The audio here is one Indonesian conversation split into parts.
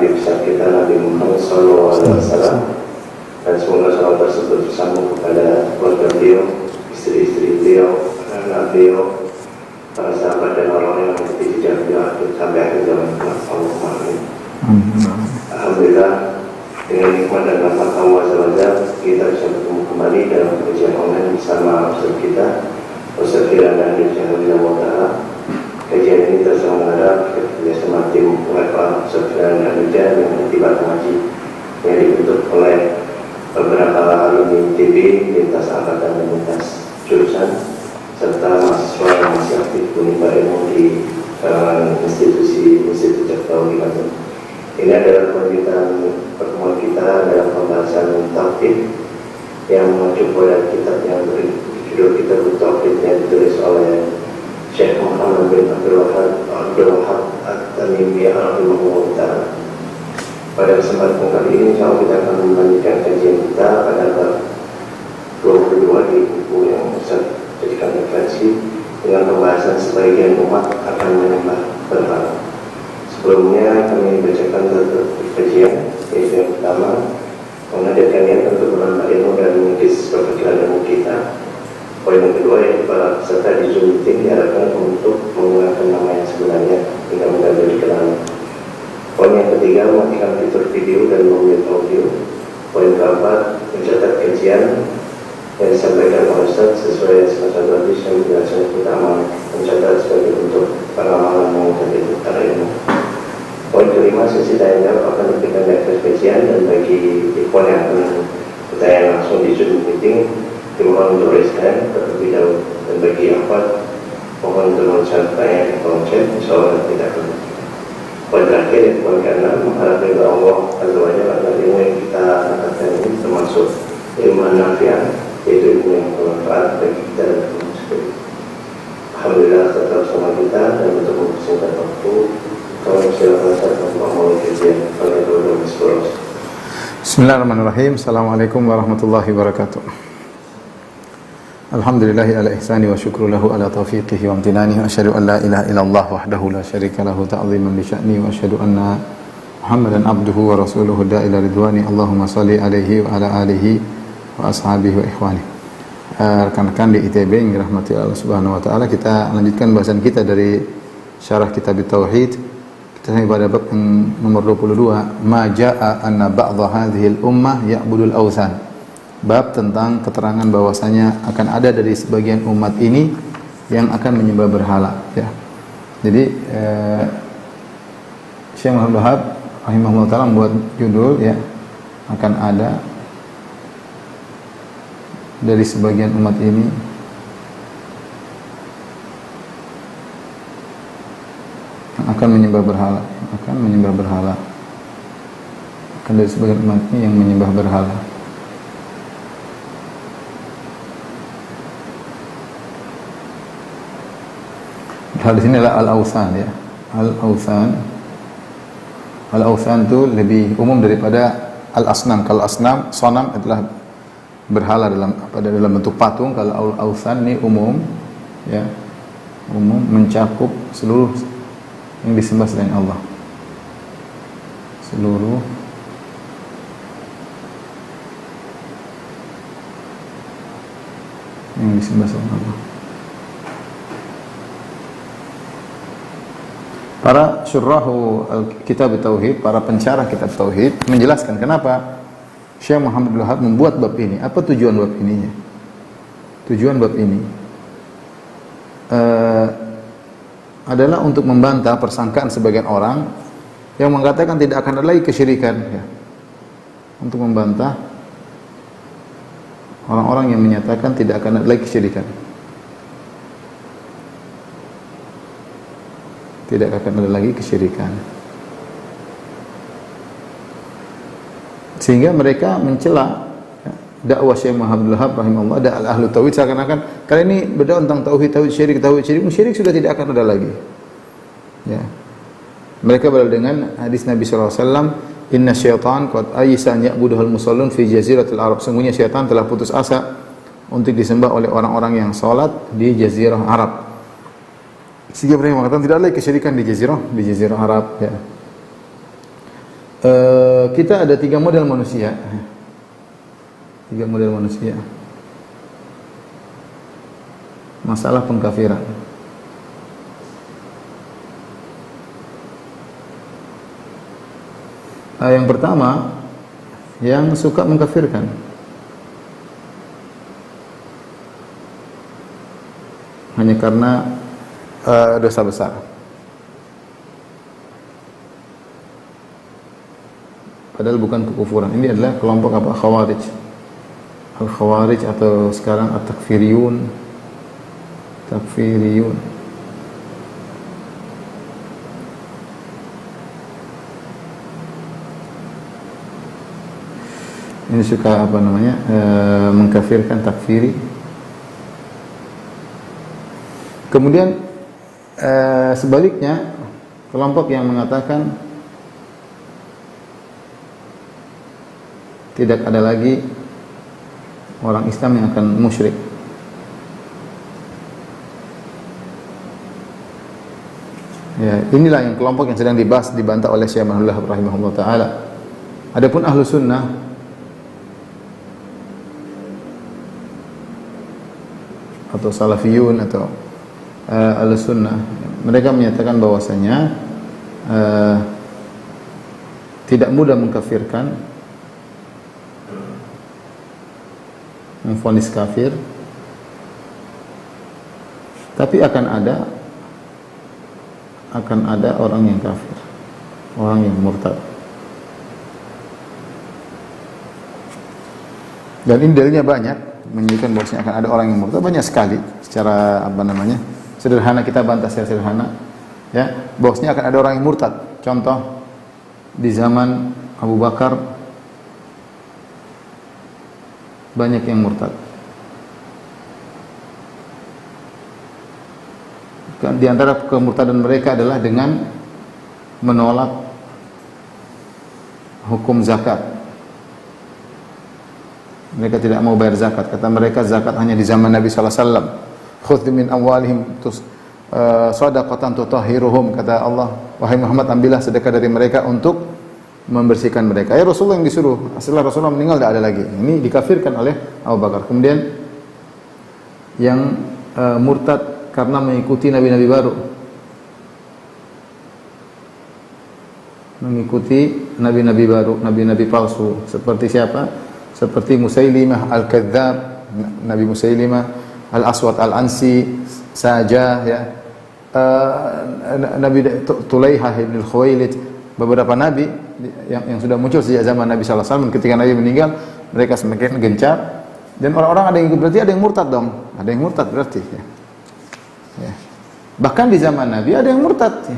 Nabi besar kita Nabi Muhammad SAW, dan semoga salam tersebut bersambung kepada keluarga beliau, istri-istri beliau, anak-anak beliau, para sahabat dan orang-orang yang mengikuti jejak beliau sampai akhir zaman kelak. Allahumma amin. Alhamdulillah, dengan nikmat dan rahmat Allah SWT, kita bisa bertemu kembali dalam kajian online bersama Ustaz kita, Ustaz Firanda Andirja. Kajian ini terselenggara kerjasama tim UEFA Ustaz Firanda Andirja yang bertibat mengaji yang dibentuk oleh beberapa alumni TV lintas angkatan dan lintas jurusan serta mahasiswa yang masih aktif menimba ilmu di kalangan institusi Tauhid. Ini adalah pertemuan kita dalam pembahasan tauhid yang mengacu pada kitab yang berjudul Kitab Tauhid yang ditulis oleh Syekh Muhammad bin Abdul Wahab At-Tamimi rahimahullah ta'ala. Pada kesempatan kali ini insya Allah kita akan melanjutkan kajian kita pada bab 22 di buku yang Ustaz jadikan referensi dengan pembahasan sebagian umat akan menyembah berhala. Sebelumnya kami bacakan kajian, yaitu yang pertama mengajarkan niat untuk menambah ilmu dan mengikis perpikiran ilmu kita. Poin yang kedua yaitu para peserta di Zoom meeting diharapkan untuk menggunakan nama yang sebenarnya hingga mudah dikenal. Poin yang ketiga mematikan fitur video dan memute audio. Poin keempat mencatat kajian yang disampaikan oleh Ustaz sesuai semasa hadis yang menjelaskan utama mencatat sebagai bentuk pengamalan mengucapkan utara ilmu. Poin kelima, sesi tanya jawab akan diberikan di akhir kajian, dan bagi ikhwan yang akan bertanya langsung di Zoom meeting dimohon untuk raise hand terlebih dahulu, dan bagi akhwat mohon untuk menuliskan pertanyaan di kolom chat, insyaallah tidak akan. Poin terakhir, poin keenam, mengharap kepada Allah Azza wa Jalla agar ilmu yang kita angkatkan ini termasuk ilmu nafi'ah, yaitu ilmu yang bermanfaat bagi kita dan muslim. Alhamdulillah tetap sama kita, dan untuk mempersingkat waktu kami silakan Ustaz untuk memulai kajian pada 2010. Bismillahirrahmanirrahim. Assalamualaikum warahmatullahi wabarakatuh. Alhamdulillahi ala ihsani wa syukru lahu ala taufiqihi wa amtinani wa asyhadu an la ilaha illallah wahdahu la syarika lahu ta'ziman li sya'ni wa asyhadu anna Muhammadan abduhu wa rasuluhu da'ila ridwani. Allahumma salli alaihi wa ala alihi wa ashabihi wa ikhwani. Rekan-rekan di ITB yang dirahmati Allah Subhanahu wa taala, kita lanjutkan bahasan kita dari syarah kitab Tauhid. Kita sampai pada bab yang nomor 22, ma jaa anna ba'dha hadhil ummah ya'budul awthan. Bab tentang keterangan bahwasanya akan ada dari sebagian umat ini yang akan menyembah berhala, ya. Jadi Syekh Muhammad Wahab rahimahullah taala membuat judul, ya, akan ada dari sebagian umat ini akan menyembah berhala, akan dari sebagian umat ini yang menyembah berhala. Hal di sini adalah al-awthan, ya. Al-awthan itu lebih umum daripada al-asnam. Kalau asnam, sonam adalah berhala dalam bentuk patung. Kalau al-awthan ini umum, ya, umum mencakup seluruh yang disembah selain Allah, seluruh yang disembah selain Allah. Para syurrahu kitab Tauhid, para pensyarah kitab Tauhid menjelaskan kenapa Syekh Muhammad bin Wahab membuat bab ini. Apa tujuan bab ininya? Tujuan bab ini adalah untuk membantah persangkaan sebagian orang yang mengatakan tidak akan ada lagi kesyirikan, ya. Untuk membantah orang-orang yang menyatakan tidak akan ada lagi kesyirikan. Tidak akan ada lagi kesyirikan. Sehingga mereka mencela, ya, dakwah Syekh Muhammad bin Wahab rahimahullah dan ahlu tauhid, seakan-akan kali ini berdakwah tentang tauhid syirik sudah tidak akan ada lagi. Ya. Mereka berdalil dengan hadis Nabi sallallahu alaihi wasallam, inna syaitan qad ayisa an ya'buduhal musallun fi jaziratil Arab. Sungguhnya syaitan telah putus asa untuk disembah oleh orang-orang yang salat di jazirah Arab. Sehingga mereka mengatakan tidak ada lagi kesyirikan di jazirah Arab, ya. Kita ada 3 model manusia. 3 model manusia. Masalah pengkafiran. Yang pertama, yang suka mengkafirkan. Hanya karena dosa besar. Padahal bukan kekufuran. Ini adalah kelompok apa? Khawarij. Al-Khawarij atau sekarang At-Takfiriyun. Takfiriyun. Ini suka apa namanya? Mengkafirkan, takfiri. Kemudian sebaliknya, kelompok yang mengatakan tidak ada lagi orang Islam yang akan musyrik. Ya, inilah yang kelompok yang sedang dibantah oleh Syekh Manullah rahimahullah taala. Adapun ahlu sunnah atau salafiyun atau ahlu sunnah, mereka menyatakan bahwasanya tidak mudah mengkafirkan, memvonis kafir, tapi akan ada orang yang kafir, orang yang murtad. Dan ini dalilnya banyak menunjukkan bahwasanya akan ada orang yang murtad, banyak sekali. Secara apa namanya? Sederhana kita bantah secara sederhana, ya, bahwasanya akan ada orang yang murtad. Contoh di zaman Abu Bakar banyak yang murtad. Di antara kemurtadan mereka adalah dengan menolak hukum zakat. Mereka tidak mau bayar zakat. Kata mereka zakat hanya di zaman Nabi sallallahu alaihi wasallam. Khudh min amwalihim shadaqatan tutahhiruhum. Kata Allah, wahai Muhammad, ambillah sedekah dari mereka untuk membersihkan mereka. Ya, Rasulullah yang disuruh. Setelah Rasulullah meninggal tidak ada lagi. Ini dikafirkan oleh Abu Bakar. Kemudian yang murtad karena mengikuti nabi-nabi baru, mengikuti nabi-nabi baru, nabi-nabi palsu. Seperti siapa? Seperti Musailimah al-Kadzdzab, Nabi Musailimah, Al-Aswad al-Ansi, Sajah, ya, Nabi Tulaihah ibn al-Khuwailid, beberapa nabi yang sudah muncul sejak zaman Nabi sallallahu alaihi wasallam. Ketika Nabi meninggal, mereka semakin gencar, dan orang-orang ada yang ikut, berarti ada yang murtad dong. Ada yang murtad berarti, ya. Ya. Bahkan di zaman Nabi ada yang murtad, ya.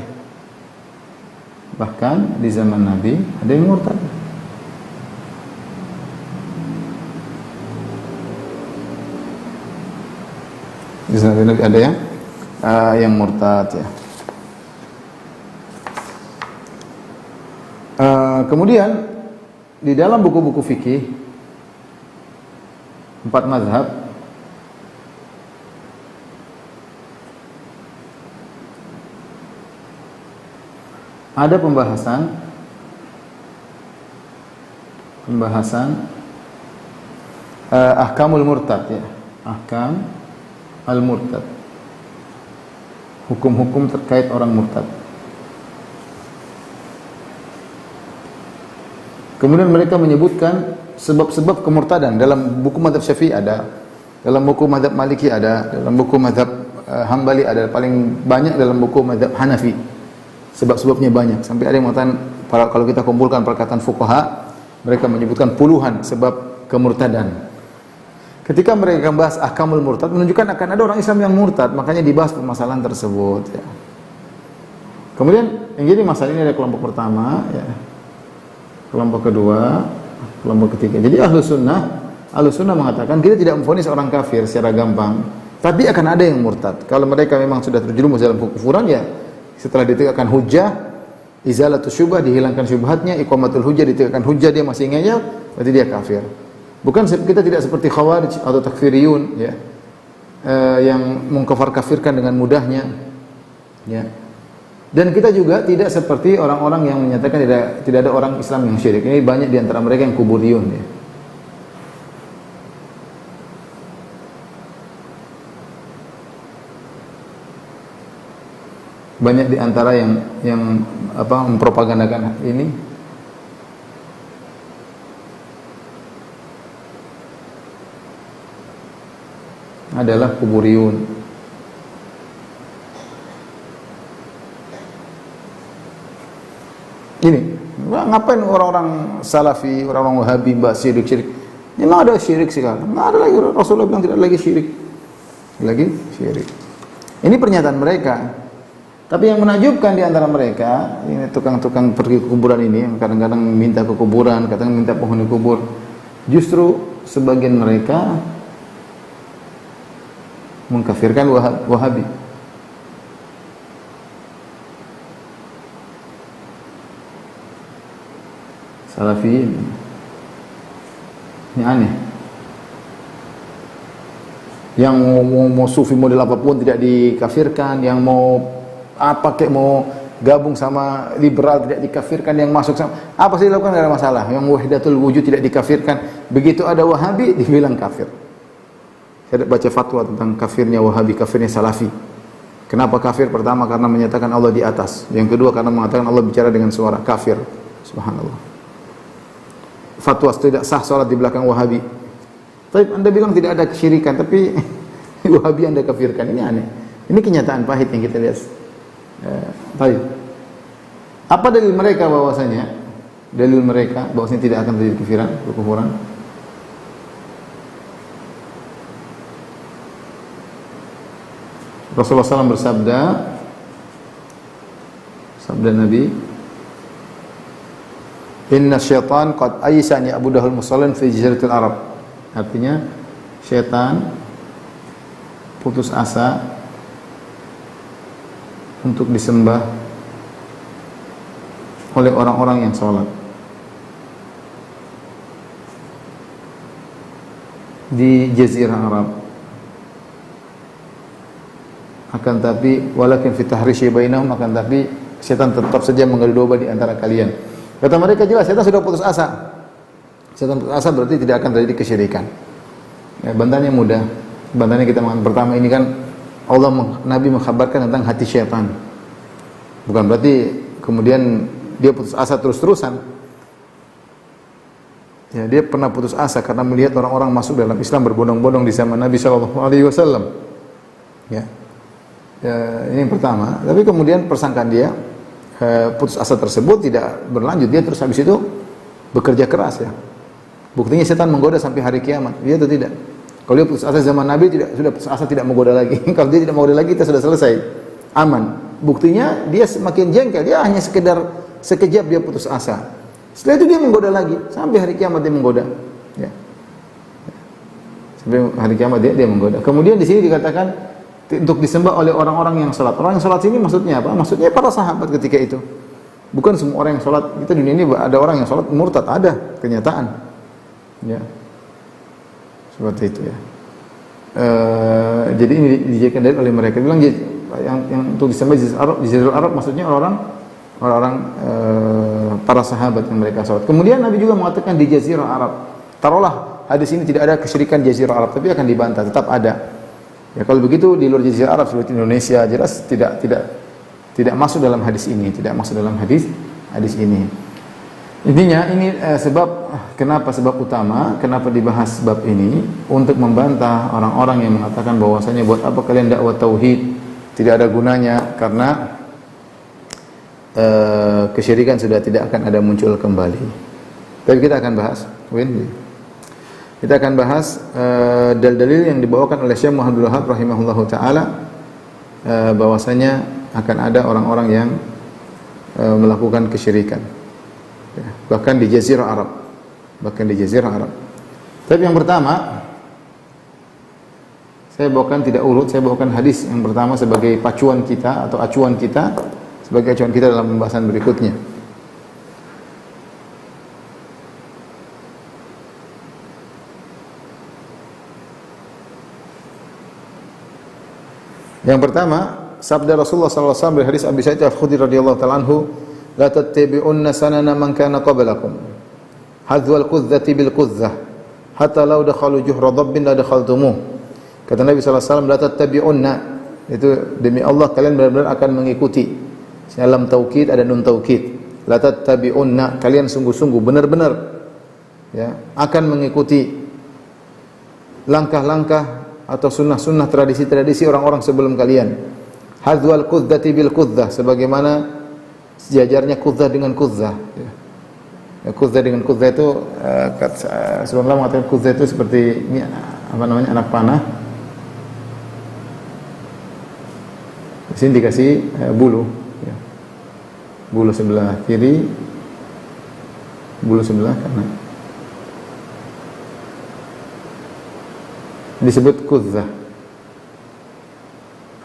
Bahkan di zaman Nabi ada yang murtad. Di zaman Nabi ada yang murtad, ya. Kemudian di dalam buku-buku fikih 4 mazhab ada pembahasan ahkamul murtad, ya, ahkam al-murtad, hukum-hukum terkait orang murtad. Kemudian mereka menyebutkan sebab-sebab kemurtadan. Dalam buku mazhab Syafi'i ada, dalam buku mazhab Maliki ada, dalam buku mazhab Hambali ada, paling banyak dalam buku mazhab Hanafi. Sebab-sebabnya banyak. Sampai ada yang mengatakan, kalau kita kumpulkan perkataan fuqaha, mereka menyebutkan puluhan sebab kemurtadan. Ketika mereka membahas ahkamul murtad, menunjukkan akan ada orang Islam yang murtad, makanya dibahas permasalahan tersebut, ya. Kemudian yang jadi masalah ini ada kelompok pertama, ya, kelompok kedua, kelompok ketiga. Jadi ahlu sunnah mengatakan kita tidak memvonis orang kafir secara gampang, tapi akan ada yang murtad. Kalau mereka memang sudah terjerumus dalam kekufuran, ya, setelah ditegakkan hujjah, izalatus syubhah, dihilangkan syubhatnya, iqamatul hujjah, ditegakkan hujjah, dia masih ngeyel, berarti dia kafir. Bukan, kita tidak seperti khawarij atau takfiriyun, ya, yang mengkafir-kafirkan dengan mudahnya, ya. Dan kita juga tidak seperti orang-orang yang menyatakan tidak ada orang Islam yang syirik. Ini banyak di antara mereka yang kuburiyun ya. Banyak di antara yang mempropagandakan ini adalah kuburiyun. Ini, ngapain orang-orang Salafi, orang-orang Wahabi bahas syirik-syirik? Memang ada syirik sekarang. Nggak ada lagi, Rasulullah bilang tidak ada lagi syirik. Lagi syirik. Ini pernyataan mereka. Tapi yang menakjubkan di antara mereka, ini tukang-tukang pergi ke kuburan ini, yang kadang-kadang minta ke kuburan, kadang minta penghuni kubur. Justru sebagian mereka mengkafirkan Wahabi. Salafiyin. Ini aneh. Yang mau sufi model apapun tidak dikafirkan, yang mau apa kayak mau gabung sama liberal tidak dikafirkan, yang masuk sama apa sih dilakukan, tidak ada masalah. Yang wahdatul wujud tidak dikafirkan, begitu ada Wahabi dibilang kafir. Saya baca fatwa tentang kafirnya Wahabi, kafirnya Salafi. Kenapa kafir? Pertama karena menyatakan Allah di atas. Yang kedua karena mengatakan Allah bicara dengan suara, kafir. Subhanallah. Fatwa tidak sah salat di belakang Wahabi. Tapi Anda bilang tidak ada kesyirikan, tapi Wahabi Anda kafirkan. Ini aneh. Ini kenyataan pahit yang kita lihat. Baik. Apa dalil mereka bahwasanya? Dalil mereka bahwasanya tidak akan terjadi kekufuran. Rasulullah SAW bersabda, sabda Nabi, Inna syaitan qad aisa an ya'budahul musallin fi jaziratil Arab. Artinya syaitan putus asa untuk disembah oleh orang-orang yang sholat di jazirah Arab. Akan tapi walakin fi tahrishi bainahum, akan tapi syaitan tetap saja mengadu domba di antara kalian. Kata mereka jelas, syaitan sudah putus asa. Syaitan putus asa berarti tidak akan terjadi kesyirikan. Ya, bantahannya mudah. Bantahannya kita mengatakan pertama ini kan Nabi mengkhabarkan tentang hati syaitan. Bukan berarti kemudian dia putus asa terus-terusan. Ya, dia pernah putus asa karena melihat orang-orang masuk dalam Islam berbondong-bondong di zaman Nabi SAW. Ya. Ya, ini yang pertama. Tapi kemudian persangkaan dia putus asa tersebut tidak berlanjut, dia terus habis itu bekerja keras ya. Buktinya setan menggoda sampai hari kiamat. Dia atau tidak? Kalau dia putus asa zaman Nabi sudah putus asa tidak menggoda lagi. Kalau dia tidak menggoda lagi kita sudah selesai. Aman. Buktinya dia semakin jengkel, dia hanya sekedar sekejap dia putus asa. Setelah itu dia menggoda lagi sampai hari kiamat dia menggoda. Ya. Sampai hari kiamat dia menggoda. Kemudian di sini dikatakan untuk disembah oleh orang-orang yang salat. Orang yang salat sini maksudnya apa? Maksudnya para sahabat ketika itu. Bukan semua orang yang salat. Kita dunia ini ada orang yang salat murtad, ada kenyataan. Ya. Seperti itu ya. Jadi ini dijadikan dalil oleh mereka. Bilang yang untuk disembah di Jazirah Arab maksudnya orang-orang para sahabat yang mereka salat. Kemudian Nabi juga mengatakan di Jazirah Arab. Taruhlah hadis ini tidak ada kesyirikan Jazirah Arab, tapi akan dibantah, tetap ada. Ya kalau begitu di luar Jazirah Arab seperti Indonesia jelas tidak masuk dalam hadis ini, tidak masuk dalam hadis ini. Intinya ini sebab utama kenapa dibahas bab ini untuk membantah orang-orang yang mengatakan bahwasanya buat apa kalian dakwah tauhid, tidak ada gunanya karena kesyirikan sudah tidak akan ada muncul kembali. Tapi kita akan bahas, kita akan bahas dalil-dalil yang dibawakan oleh Syekh Muhammad Wahab rahimahullahu taala bahwasanya akan ada orang-orang yang melakukan kesyirikan. Ya, bahkan di Jazirah Arab. Tapi yang pertama saya bawakan tidak urut, saya bawakan hadis yang pertama sebagai pacuan kita atau acuan kita dalam pembahasan berikutnya. Yang pertama, sabda Rasulullah sallallahu alaihi wasallam dari hadis Abi Sa'id Al-Khudri radhiyallahu ta'ala anhu, "La tattabi'unna sanana man kana qablakum. Hadzwal qudzati bil qudzah, hatta law dakhalu juhra dhabbin la dakhaltumuh." Kata Nabi sallallahu alaihi wasallam, "La tattabi'unna." Itu demi Allah kalian benar-benar akan mengikuti. Dalam taukid ada nun taukid. La tattabi'unna, kalian sungguh-sungguh benar-benar ya akan mengikuti langkah-langkah atau sunnah-sunnah, tradisi-tradisi orang-orang sebelum kalian. Hadzwal qudzati bil qudzah, sebagaimana sejajarnya qudzah dengan qudzah. Ya, qudzah dengan qudzah itu sebelumnya mengatakan qudzah itu seperti ini apa namanya, anak panah. Di sini dikasih bulu. Ya. Bulu sebelah kiri, bulu sebelah kanan. Disebut qudzah.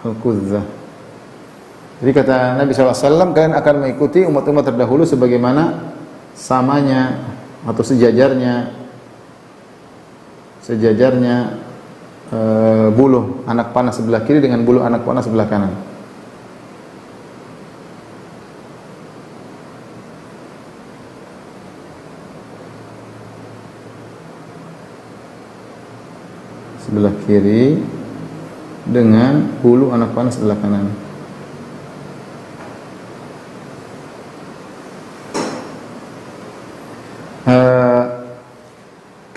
Al-qudzah. Jadi kata Nabi SAW, kalian akan mengikuti umat-umat terdahulu sebagaimana samanya atau sejajarnya buluh anak panah sebelah kiri dengan buluh anak panah sebelah kanan. Sebelah kiri dengan bulu anak panah sebelah kanan.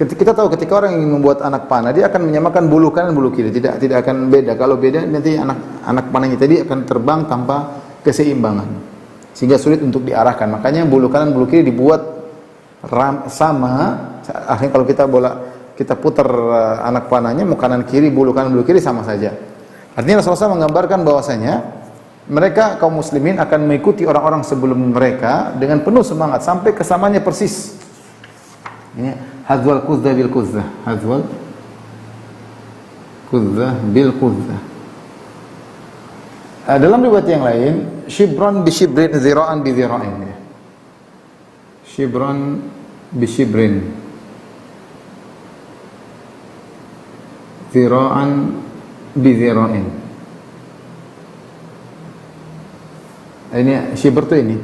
Kita tahu ketika orang ingin membuat anak panah, dia akan menyamakan bulu kanan bulu kiri, tidak akan beda. Kalau beda nanti anak panahnya tadi akan terbang tanpa keseimbangan, sehingga sulit untuk diarahkan. Makanya bulu kanan bulu kiri dibuat sama. Akhirnya kalau kita putar anak panahnya, mau kanan kiri, bulu kanan bulu kiri sama saja. Artinya Rasulullah SAW menggambarkan bahwasanya mereka kaum muslimin akan mengikuti orang-orang sebelum mereka dengan penuh semangat sampai kesamanya persis. Ini hadzwal qudzah bil qudzah, hadzwal qudzah bil qudzah. Dalam riwayat yang lain, shibran bi shibrin, zira'an bi zira'in. Shibran bi shibrin, zira'an bi zira'in. Ini shibr itu ini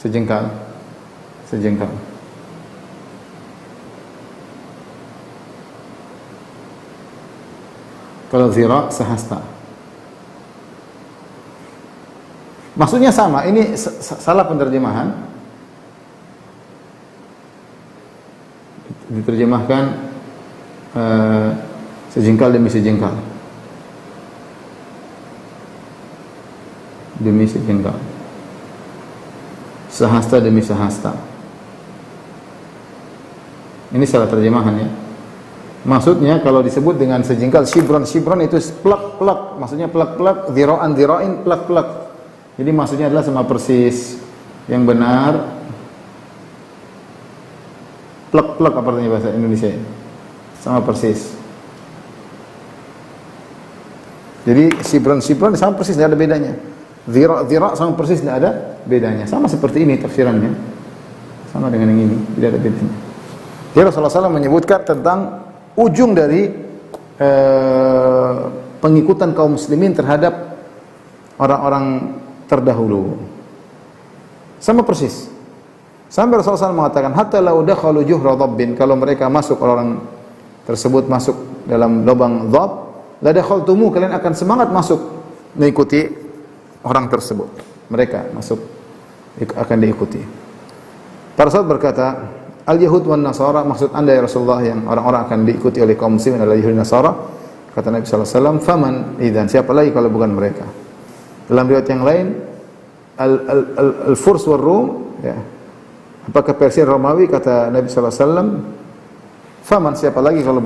sejengkal. Kalau zira' sehasta. Maksudnya sama, ini salah penerjemahan. Diterjemahkan sejengkal demi sejengkal. Demi sejengkal. Sehasta demi sehasta. Ini salah terjemahan ya. Maksudnya kalau disebut dengan sejengkal, shibron itu plak-plak, maksudnya plak-plak, zira'an zira'in, plak-plak. Jadi maksudnya adalah sama persis. Yang benar plak-plak, apa artinya bahasa Indonesia? Sama persis. Jadi shibron sama persis, tidak ada bedanya. Zira' sama persis, tidak ada bedanya. Sama seperti ini tafsirannya. Sama dengan yang ini, tidak ada bedanya. Jadi Rasulullah SAW menyebutkan tentang ujung dari pengikutan kaum muslimin terhadap orang-orang terdahulu. Sama persis. Sampai Rasulullah SAW mengatakan, hatta law dakhalu juhra dhabbin, kalau mereka masuk, orang tersebut masuk dalam lubang dhab, la dakhaltumu, kalian akan semangat masuk mengikuti orang tersebut. Mereka masuk akan diikuti. Para sahabat berkata, Al-Yahud wan Nasara, maksud anda ya Rasulullah yang orang-orang akan diikuti oleh kaum muslimin adalah Yahudi dan Nasara. Kata Nabi sallallahu alaihi wasallam, "Faman idzan?" Siapa lagi kalau bukan mereka? Dalam riwayat yang lain, Al-Furs war Rum, ya. Apakah Persia Romawi? Kata Nabi sallallahu alaihi wasallam, "Faman, siapa lagi kalau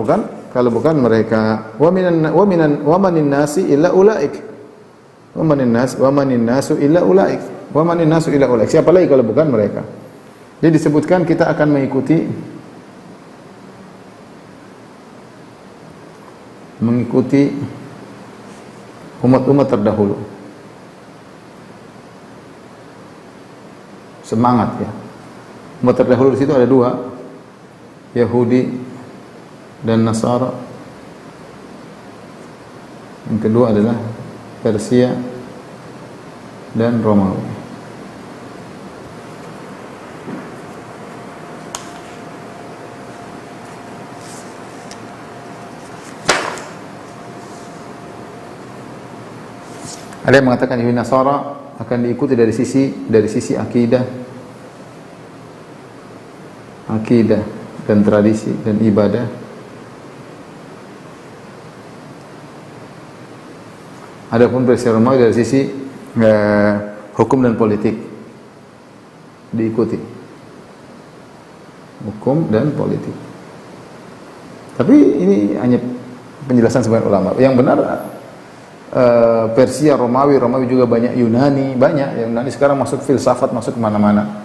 bukan mereka? Wa manin nasi illa ulaik." Wa manin nasu illa ulaik. Siapa lagi kalau bukan mereka? Jadi disebutkan kita akan mengikuti umat-umat terdahulu. Semangat ya. Umat terdahulu di situ ada dua, Yahudi dan Nasara. Yang kedua adalah Persia dan Romawi. Ada yang mengatakan Yahudi Nasara akan diikuti dari sisi akidah dan tradisi dan ibadah. Adapun versi Romawi dari sisi hukum dan politik diikuti. Hukum dan politik. Tapi ini hanya penjelasan sebagian ulama. Yang benar Persia, Romawi juga banyak, Yunani banyak. Yunani sekarang masuk filsafat, masuk kemana-mana.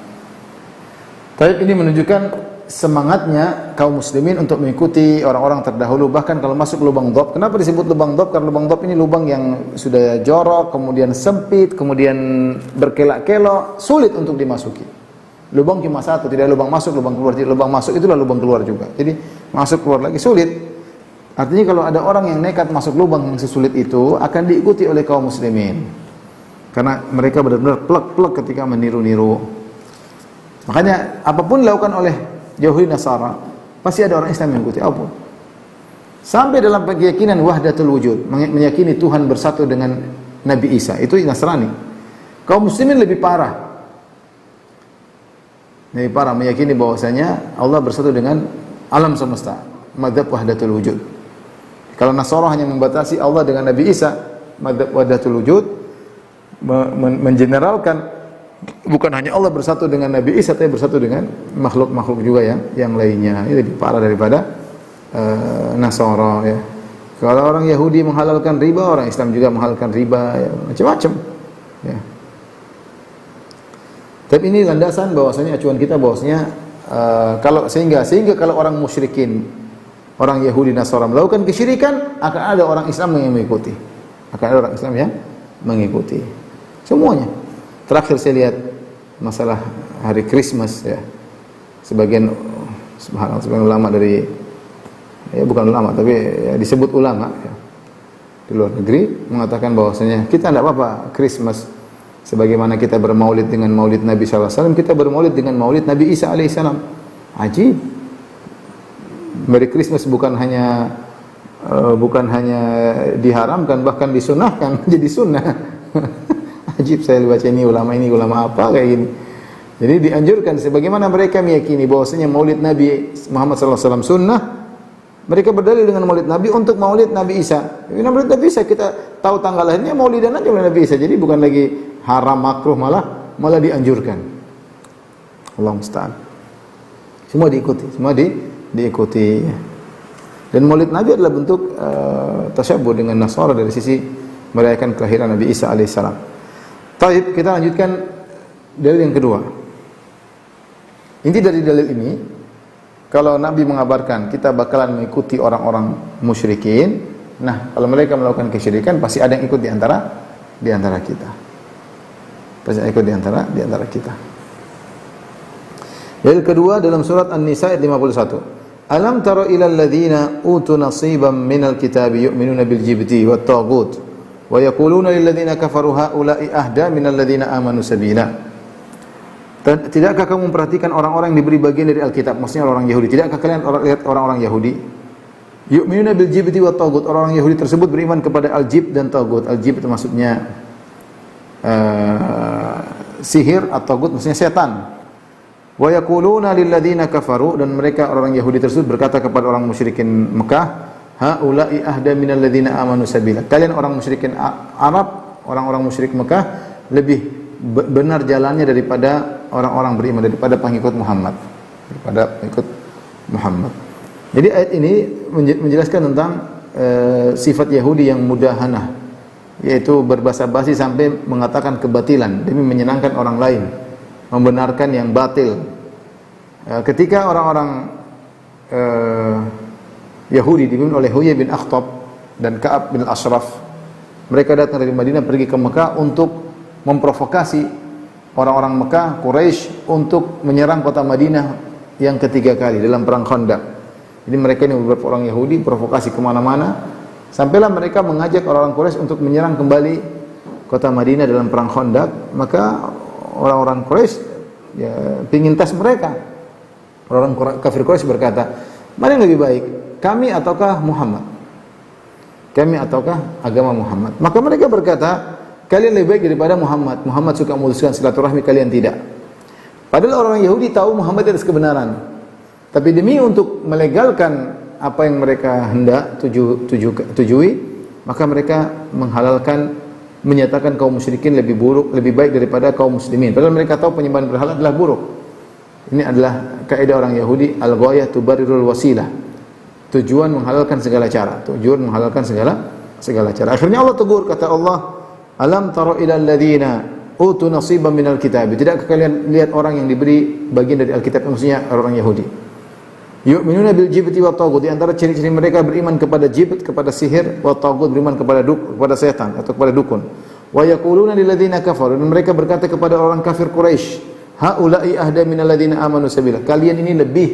Tapi ini menunjukkan semangatnya kaum muslimin untuk mengikuti orang-orang terdahulu. Bahkan kalau masuk lubang dhab, kenapa disebut lubang dhab? Karena lubang dhab ini lubang yang sudah jorok, kemudian sempit, kemudian berkelak-kelok, sulit untuk dimasuki. Lubang cuma satu, tidak lubang masuk, lubang keluar. Jadi lubang masuk itulah lubang keluar juga. Jadi masuk keluar lagi sulit. Artinya kalau ada orang yang nekat masuk lubang yang sesulit itu akan diikuti oleh kaum muslimin. Karena mereka benar-benar plek-plek ketika meniru-niru. Makanya apapun dilakukan oleh Yahudi Nasara, pasti ada orang Islam yang mengikuti apapun. Sampai dalam keyakinan wahdatul wujud, meyakini Tuhan bersatu dengan Nabi Isa, itu Nasrani. Kaum muslimin lebih parah. Lebih parah meyakini bahwasanya Allah bersatu dengan alam semesta, madzhab wahdatul wujud. Kalau Nasara hanya membatasi Allah dengan Nabi Isa, madzhab wahdatul wujud mengeneralkan bukan hanya Allah bersatu dengan Nabi Isa, tapi bersatu dengan makhluk-makhluk juga yang lainnya. Ini lebih parah daripada Nasara ya. Kalau orang Yahudi menghalalkan riba, orang Islam juga menghalalkan riba, ya, macam-macam. Ya. Tapi ini landasan bahwasanya acuan kita bahwasanya sehingga kalau orang musyrikin, orang Yahudi Nasara melakukan kesyirikan, akan ada orang Islam yang mengikuti. Akan ada orang Islam yang mengikuti. Semuanya. Terakhir saya lihat masalah hari Christmas ya. Sebagian ulama dari bukan ulama tapi ya, disebut ulama ya, di luar negeri mengatakan bahwasanya kita tidak apa-apa Christmas sebagaimana kita bermaulid dengan maulid Nabi SAW, kita bermaulid dengan maulid Nabi Isa alaihissalam. Ajib. Merry Christmas bukan hanya diharamkan, bahkan disunahkan jadi sunnah. Ajib, saya baca ini ulama apa kayak gini. Jadi dianjurkan sebagaimana mereka meyakini bahwasanya maulid Nabi Muhammad SAW sunnah, mereka berdalil dengan maulid Nabi untuk maulid Nabi Isa. Maulid Nabi Isa kita tahu tanggal lahirnya, maulidan aja maulid Nabi Isa. Jadi bukan lagi haram makruh, malah dianjurkan. Allah musta'an. Semua diikuti, diikuti. Dan maulid Nabi adalah bentuk tasyabbuh dengan Nasara dari sisi merayakan kelahiran Nabi Isa alaihissalam. Baik, kita lanjutkan dalil yang kedua. Inti dari dalil ini, kalau Nabi mengabarkan kita bakalan mengikuti orang-orang musyrikin, nah kalau mereka melakukan kesyirikan pasti ada yang ikut di antara kita. Pasti ikut di antara kita. Dalil kedua dalam surat An-Nisa ayat 51. Alam tara ilal ladzina utu nasiban minal kitabi yu'minuna bil jibti wat taghut wa yaquluna lil ladzina kafaru haula'i ahda minal ladzina amanu sabila. Tidakkah kamu memperhatikan orang-orang yang diberi bagian dari Alkitab, maksudnya orang Yahudi? Tidakkah kalian lihat orang-orang Yahudi? Yu'minuna bil jibti wat taghut. Orang Yahudi tersebut beriman kepada al-jib dan taghut. Al-jib itu maksudnya sihir, atau taghut maksudnya setan. Wa yaquluna lil ladzina kafaru, dan mereka orang Yahudi tersebut berkata kepada orang musyrikin Mekah, haula'i ahda minal ladzina amanu sabila. Kalian orang musyrikin Arab, orang-orang musyrik Mekah lebih benar jalannya daripada orang-orang beriman, daripada pengikut Muhammad. Jadi ayat ini menjelaskan tentang sifat Yahudi yang mudahanah, yaitu berbasa-basi sampai mengatakan kebatilan demi menyenangkan orang lain, membenarkan yang batil. Ketika orang-orang Yahudi dipimpin oleh Huyai bin Akhtab dan Ka'ab bin Ashraf, mereka datang dari Madinah pergi ke Mekah untuk memprovokasi orang-orang Mekah, Quraisy, untuk menyerang kota Madinah yang ketiga kali dalam perang Khandaq. Jadi mereka ini beberapa orang Yahudi provokasi kemana-mana, sampailah mereka mengajak orang-orang Quraisy untuk menyerang kembali kota Madinah dalam perang Khandaq, maka orang-orang Quraisy ingin tes mereka. Orang kafir Quraisy berkata, mana yang lebih baik, kami ataukah Muhammad? Kami ataukah agama Muhammad? Maka mereka berkata, kalian lebih baik daripada Muhammad. Muhammad suka memutuskan silaturahmi, kalian tidak. Padahal orang Yahudi tahu Muhammad itu kebenaran. Tapi demi untuk melegalkan apa yang mereka hendak tujui, maka mereka menghalalkan, menyatakan kaum musyrikin lebih buruk, lebih baik daripada kaum muslimin. Padahal mereka tahu penyembahan berhala adalah buruk. Ini adalah kaidah orang Yahudi, al-ghayah tubarrirul wasilah. Tujuan menghalalkan segala cara. Tujuan menghalalkan segala cara. Akhirnya Allah tegur, kata Allah, alam tara ilal ladzina utu nasiban minal kitab. Tidakkah kalian lihat orang yang diberi bagian dari Alkitab, maksudnya orang Yahudi. Yu'minuna bil jibti wa taghut. Di antara ciri-ciri mereka beriman kepada jibt, kepada sihir, wa taghut, beriman kepada setan atau kepada dukun. Wa yaquluna lil ladzina kafaru. Dan mereka berkata kepada orang kafir Quraisy, haula'i ahda minal ladzina amanu sabila. Kalian ini lebih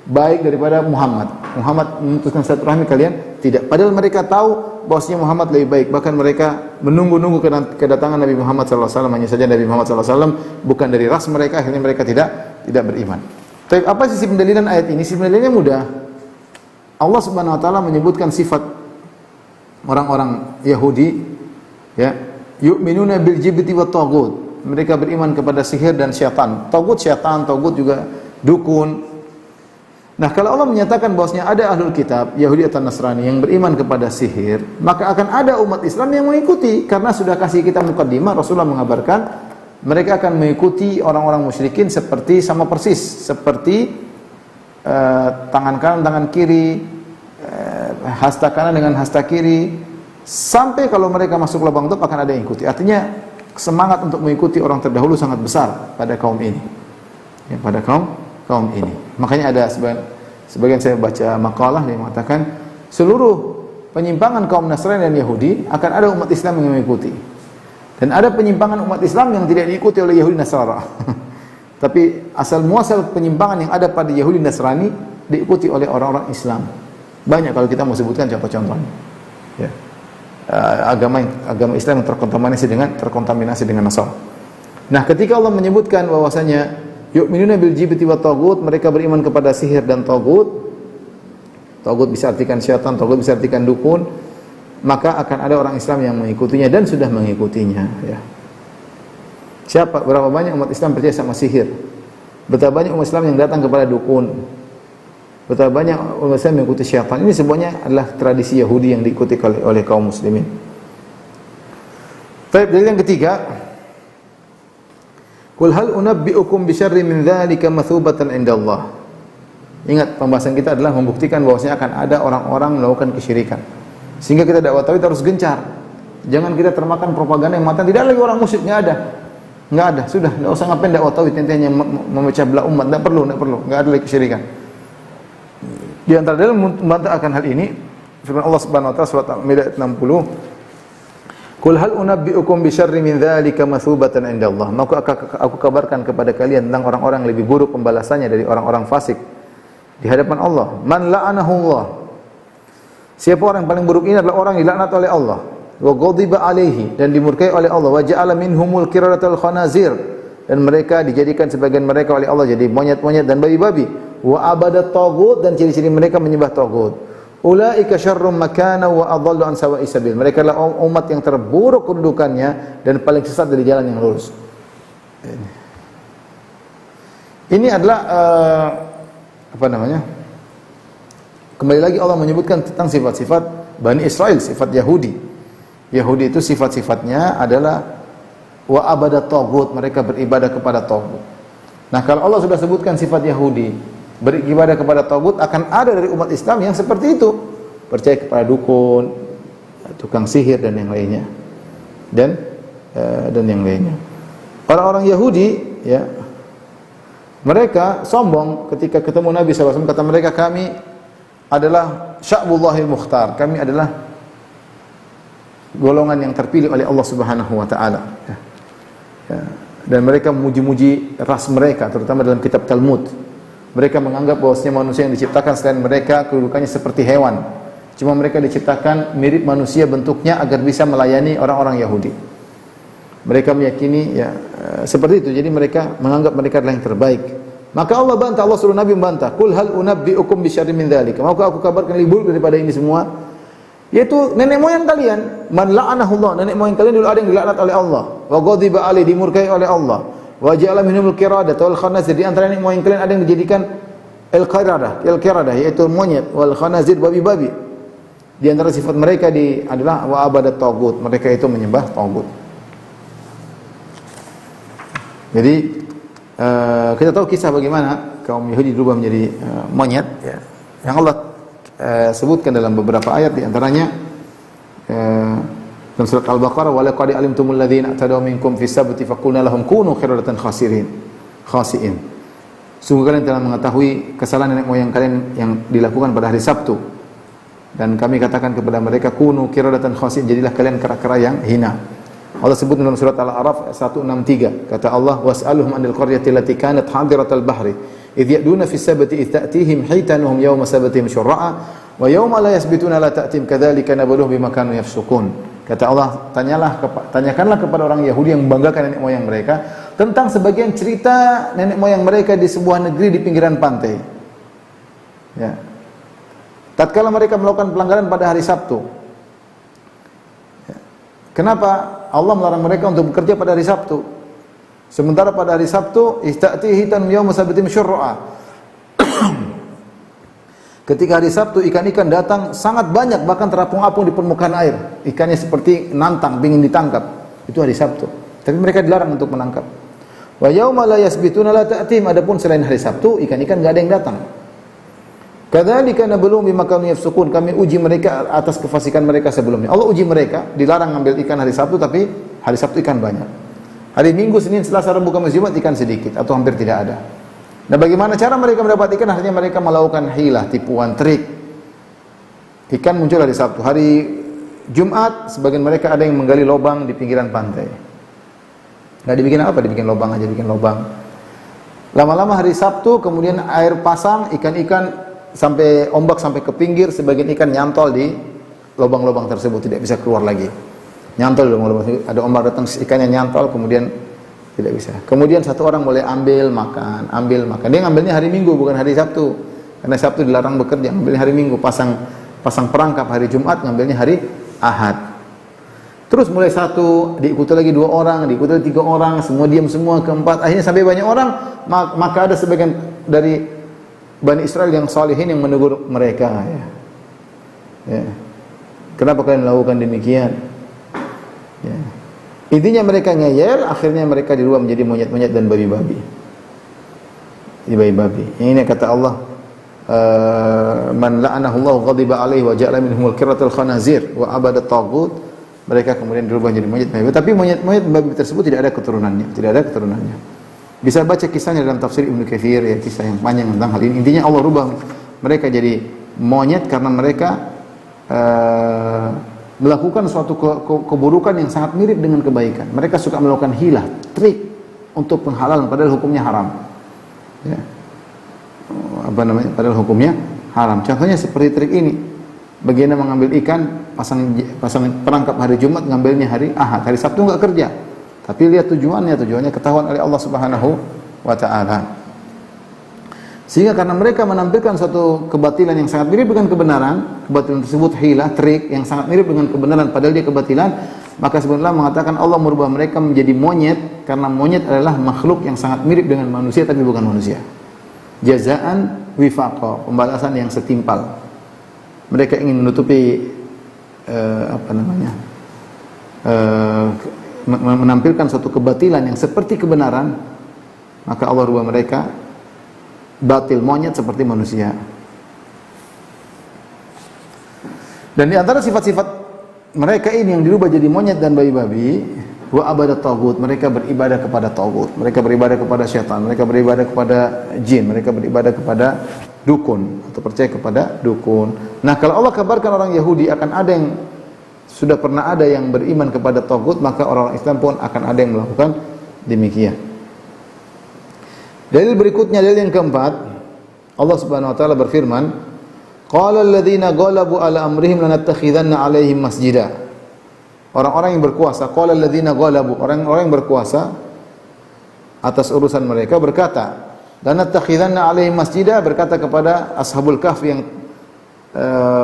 baik daripada Muhammad. Muhammad memutuskan silaturahmi, kalian tidak. Padahal mereka tahu bahwasanya Muhammad lebih baik. Bahkan mereka menunggu-nunggu kedatangan Nabi Muhammad SAW. Hanya saja Nabi Muhammad SAW bukan dari ras mereka. Akhirnya mereka tidak beriman. Tapi apa sisi pendalilan ayat ini? Sisi pendalilannya mudah. Allah Subhanahu Wa Taala menyebutkan sifat orang-orang Yahudi, ya, yu'minuna bil jibti wat taghut. Mereka beriman kepada sihir dan syaitan. Taghut syaitan, taghut juga dukun. Nah, kalau Allah menyatakan bahwasanya ada ahlul kitab, Yahudi atau Nasrani yang beriman kepada sihir, maka akan ada umat Islam yang mengikuti. Karena sudah kasih kita mukaddimah, Rasulullah mengabarkan mereka akan mengikuti orang-orang musyrikin sama persis seperti tangan kanan tangan kiri, hasta kanan dengan hasta kiri, sampai kalau mereka masuk lubang tutup akan ada yang ikuti. Artinya semangat untuk mengikuti orang terdahulu sangat besar pada kaum ini. Ya, pada kaum ini. Makanya ada sebagian saya baca makalah yang mengatakan seluruh penyimpangan kaum Nasrani dan Yahudi akan ada umat Islam yang mengikuti. Dan ada penyimpangan umat Islam yang tidak diikuti oleh Yahudi Nasrani. Tapi asal muasal penyimpangan yang ada pada Yahudi Nasrani diikuti oleh orang-orang Islam. Banyak kalau kita mau sebutkan contoh-contohnya. Ya. Agama Islam yang terkontaminasi dengan Nasara. Nah, ketika Allah menyebutkan bahwasanya yu'minuna bil jibti wa taghut, mereka beriman kepada sihir dan taghut. Taghut bisa artikan syaitan, taghut bisa artikan dukun. Maka akan ada orang Islam yang mengikutinya dan sudah mengikutinya, ya. Berapa banyak umat Islam percaya sama sihir? Betapa banyak umat Islam yang datang kepada dukun? Betapa banyak umat Islam yang mengikuti syaitan? Ini semuanya adalah tradisi Yahudi yang diikuti oleh kaum muslimin. Baik, dalil yang ketiga, qul hal unabbi'ukum bi syarrin min dzalika mathubatan indallah. Ingat, pembahasan kita adalah membuktikan bahwasanya akan ada orang-orang melakukan kesyirikan. Sehingga kita dakwah tauhid harus gencar. Jangan kita termakan propaganda yang mengatakan tidak lagi orang musyrik, enggak ada. Sudah, enggak usah ngapain dakwah tauhid, intinya memecah belah umat, enggak perlu, enggak ada lagi kesyirikan. Di antara dalil membantah akan hal ini firman Allah Subhanahu wa taala surat Al-Maidah 60, qul hal unabbi'ukum bi syarrin min dzalika mathubatan indallah. Maka aku kabarkan kepada kalian tentang orang-orang yang lebih buruk pembalasannya dari orang-orang fasik di hadapan Allah. Man la'anahu Allah. Siapa orang yang paling buruk ini adalah orang yang dilaknat oleh Allah. Wa ghadiba alaihi, dan dimurkai oleh Allah. Wa ja'ala minhumul qiradatal khanazir, dan mereka dijadikan sebagian mereka oleh Allah jadi monyet-monyet dan babi-babi. Wa abadat taghut, dan ciri-ciri mereka menyembah taghut. Ulaika syarrum makana wa adallu an sawa'i sabil. Mereka adalah umat yang terburuk kedudukannya dan paling sesat dari jalan yang lurus. Ini adalah kembali lagi Allah menyebutkan tentang sifat-sifat Bani Israel, sifat Yahudi. Yahudi itu sifat-sifatnya adalah wa abadat taghut, mereka beribadah kepada taghut. Nah, kalau Allah sudah sebutkan sifat Yahudi beribadah kepada taghut, akan ada dari umat Islam yang seperti itu, percaya kepada dukun, tukang sihir dan yang lainnya. Dan yang lainnya. Orang-orang Yahudi, ya, mereka sombong ketika ketemu Nabi SAW. Kata mereka, kami adalah sya'bullahil mukhtar, kami adalah golongan yang terpilih oleh Allah Subhanahu wa taala. Ya. Dan mereka memuji-muji ras mereka, terutama dalam kitab Talmud. Mereka menganggap bahwasanya manusia yang diciptakan selain mereka kedudukannya seperti hewan. Cuma mereka diciptakan mirip manusia bentuknya agar bisa melayani orang-orang Yahudi. Mereka meyakini ya seperti itu. Jadi mereka menganggap mereka adalah yang terbaik. Maka Allah bantah, Allah suruh Nabi membantah. Qul hal unabbiukum bisyarrin min dzalika. Maukah aku kabarkan lebih buruk daripada ini semua? Yaitu nenek moyang kalian. Man la'anahullah, nenek moyang kalian dulu ada yang dilaknat oleh Allah. Wa ghadiba alaihi, dimurkai oleh Allah. Wa ja'ala minhumul qiradah wal khanazir. Di antara nenek moyang kalian ada yang dijadikan al-qiradah yaitu monyet, wal khanazir babi-babi. Di antara sifat mereka adalah wa abadat tagut. Mereka itu menyembah tagut. Jadi kita tahu kisah bagaimana kaum Yahudi berubah menjadi monyet ya. Yang Allah sebutkan dalam beberapa ayat, di antaranya dalam surat Al-Baqarah, wa laqad alimtumul ladzina atadaw minkum fis sabti faqulna lahum kunu qiradatan khasiin. Sungguh kalian telah mengetahui kesalahan nenek moyang kalian yang dilakukan pada hari Sabtu, dan kami katakan kepada mereka kunu qiradatan khasiin, jadilah kalian kera-kera yang hina. Allah sebut dalam surat Al-A'raf 163, kata Allah, was'aluhum 'anil qaryati allati kanat hadiratal bahri idh ya'duna fis sabti idh ta'tihim hitanuhum yawma sabatihim syurra'a wa yawma la yasbituna la ta'tim kadzalika nabluhum bima kanu yafsukun. Kata Allah, tanyakanlah kepada orang Yahudi yang membanggakan nenek moyang mereka tentang sebagian cerita nenek moyang mereka di sebuah negeri di pinggiran pantai. Ya. Tatkala mereka melakukan pelanggaran pada hari Sabtu. Ya. Kenapa Allah melarang mereka untuk bekerja pada hari Sabtu? Sementara pada hari Sabtu, ista'tihi tan yaum sabatim syurra'a. Ketika hari Sabtu ikan-ikan datang sangat banyak, bahkan terapung-apung di permukaan air. Ikannya seperti nantang, ingin ditangkap. Itu hari Sabtu. Tapi mereka dilarang untuk menangkap. Wa yauma la yasbituna la ta'tim. Adapun selain hari Sabtu, ikan-ikan enggak ada yang datang. Kadzalika nabluhum bima kanu yafsukun. Kami uji mereka atas kefasikan mereka sebelumnya. Allah uji mereka, dilarang ngambil ikan hari Sabtu, tapi hari Sabtu ikan banyak. Hari Minggu, Senin, Selasa, Rabu, Kamis, Jumat ikan sedikit atau hampir tidak ada. Nah, bagaimana cara mereka mendapat ikan? Akhirnya mereka melakukan hilah, tipuan, trik. Ikan muncul hari Sabtu. Hari Jumat, sebagian mereka ada yang menggali lubang di pinggiran pantai. Nggak dibikin apa? Dibikin lubang aja, bikin lubang. Lama-lama hari Sabtu, kemudian air pasang, ikan-ikan sampai ombak sampai ke pinggir, sebagian ikan nyantol di lubang-lubang tersebut, tidak bisa keluar lagi. Nyantol di lubang-lubang, ada ombak datang, ikannya nyantol, kemudian tidak bisa. Kemudian satu orang boleh ambil makan. Dia ngambilnya hari Minggu, bukan hari Sabtu. Karena Sabtu dilarang bekerja, ngambilnya hari Minggu. Pasang perangkap hari Jumat, ngambilnya hari Ahad. Terus mulai satu, diikuti lagi 2 orang, diikuti 3 orang, semua diam semua, keempat, akhirnya sampai banyak orang, maka ada sebagian dari Bani Israel yang salihin yang menegur mereka. Ya. Kenapa kalian melakukan demikian? Ya. Intinya mereka ngeyel, akhirnya mereka dirubah menjadi monyet-monyet dan babi-babi. Yang ini kata Allah, man la'anahullahu ghadiba alaihi wa ja'ala minhumul qiratal khanazir wa abadat tagut. Mereka kemudian dirubah menjadi monyet-monyet. Tapi monyet-monyet babi tersebut tidak ada keturunannya. Bisa baca kisahnya dalam tafsir Ibnu Katsir, ya, kisah yang panjang tentang hal ini. Intinya Allah rubah mereka jadi monyet karena mereka melakukan suatu keburukan yang sangat mirip dengan kebaikan. Mereka suka melakukan hilah, trik untuk penghalalan padahal hukumnya haram. Ya. Padahal hukumnya haram. Contohnya seperti trik ini. Bagaimana mengambil ikan, pasang perangkap hari Jumat, ngambilnya hari Ahad. Hari Sabtu enggak kerja. Tapi lihat tujuannya ketahuan oleh Allah Subhanahu wa taala. Sehingga karena mereka menampilkan suatu kebatilan yang sangat mirip dengan kebenaran, kebatilan tersebut hilah, trik yang sangat mirip dengan kebenaran padahal dia kebatilan, maka sebenarnya mengatakan Allah merubah mereka menjadi monyet karena monyet adalah makhluk yang sangat mirip dengan manusia tapi bukan manusia. Jazaan wifaqa, pembalasan yang setimpal. Mereka ingin menutupi menampilkan suatu kebatilan yang seperti kebenaran, maka Allah rubah mereka batil, monyet seperti manusia. Dan di antara sifat-sifat mereka ini yang dirubah jadi monyet dan babi-babi, wa abadat tagut, mereka beribadah kepada tagut, mereka beribadah kepada syaitan, mereka beribadah kepada jin, mereka beribadah kepada dukun atau percaya kepada dukun. Nah, kalau Allah kabarkan orang Yahudi akan ada yang sudah pernah ada yang beriman kepada tagut, maka orang Islam pun akan ada yang melakukan demikian. Dalil berikutnya, dalil yang keempat, Allah Subhanahu wa taala berfirman, qala alladziina ghalabu ala amrihim lanattakhidanna 'alaihim masjida. orang-orang yang berkuasa, qala alladziina ghalabu, orang-orang yang berkuasa atas urusan mereka berkata, lanattakhidanna 'alaihim masjidah, berkata kepada ashabul kahfi yang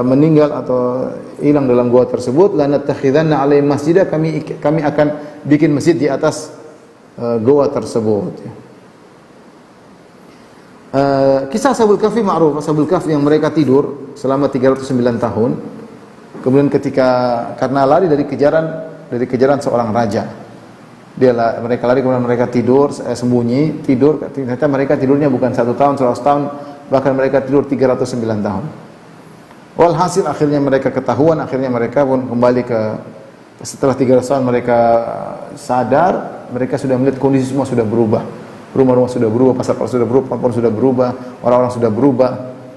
meninggal atau hilang dalam gua tersebut, lanattakhidanna 'alaihim masjidah, kami akan bikin masjid di atas gua tersebut. Kisah ashabul kahfi ma'ruf, ashabul kahfi yang mereka tidur selama 309 tahun. Kemudian karena lari dari kejaran seorang raja, mereka lari, kemudian mereka tidur, sembunyi, tidur. Ternyata mereka tidurnya bukan 1 tahun, 100 tahun, bahkan mereka tidur 309 tahun. Walhasil akhirnya mereka ketahuan, akhirnya mereka pun kembali setelah 300 tahun mereka sadar, mereka sudah melihat kondisi semua sudah berubah. Rumah-rumah sudah berubah, pasar-pasar sudah berubah, pohon sudah berubah, orang-orang sudah berubah.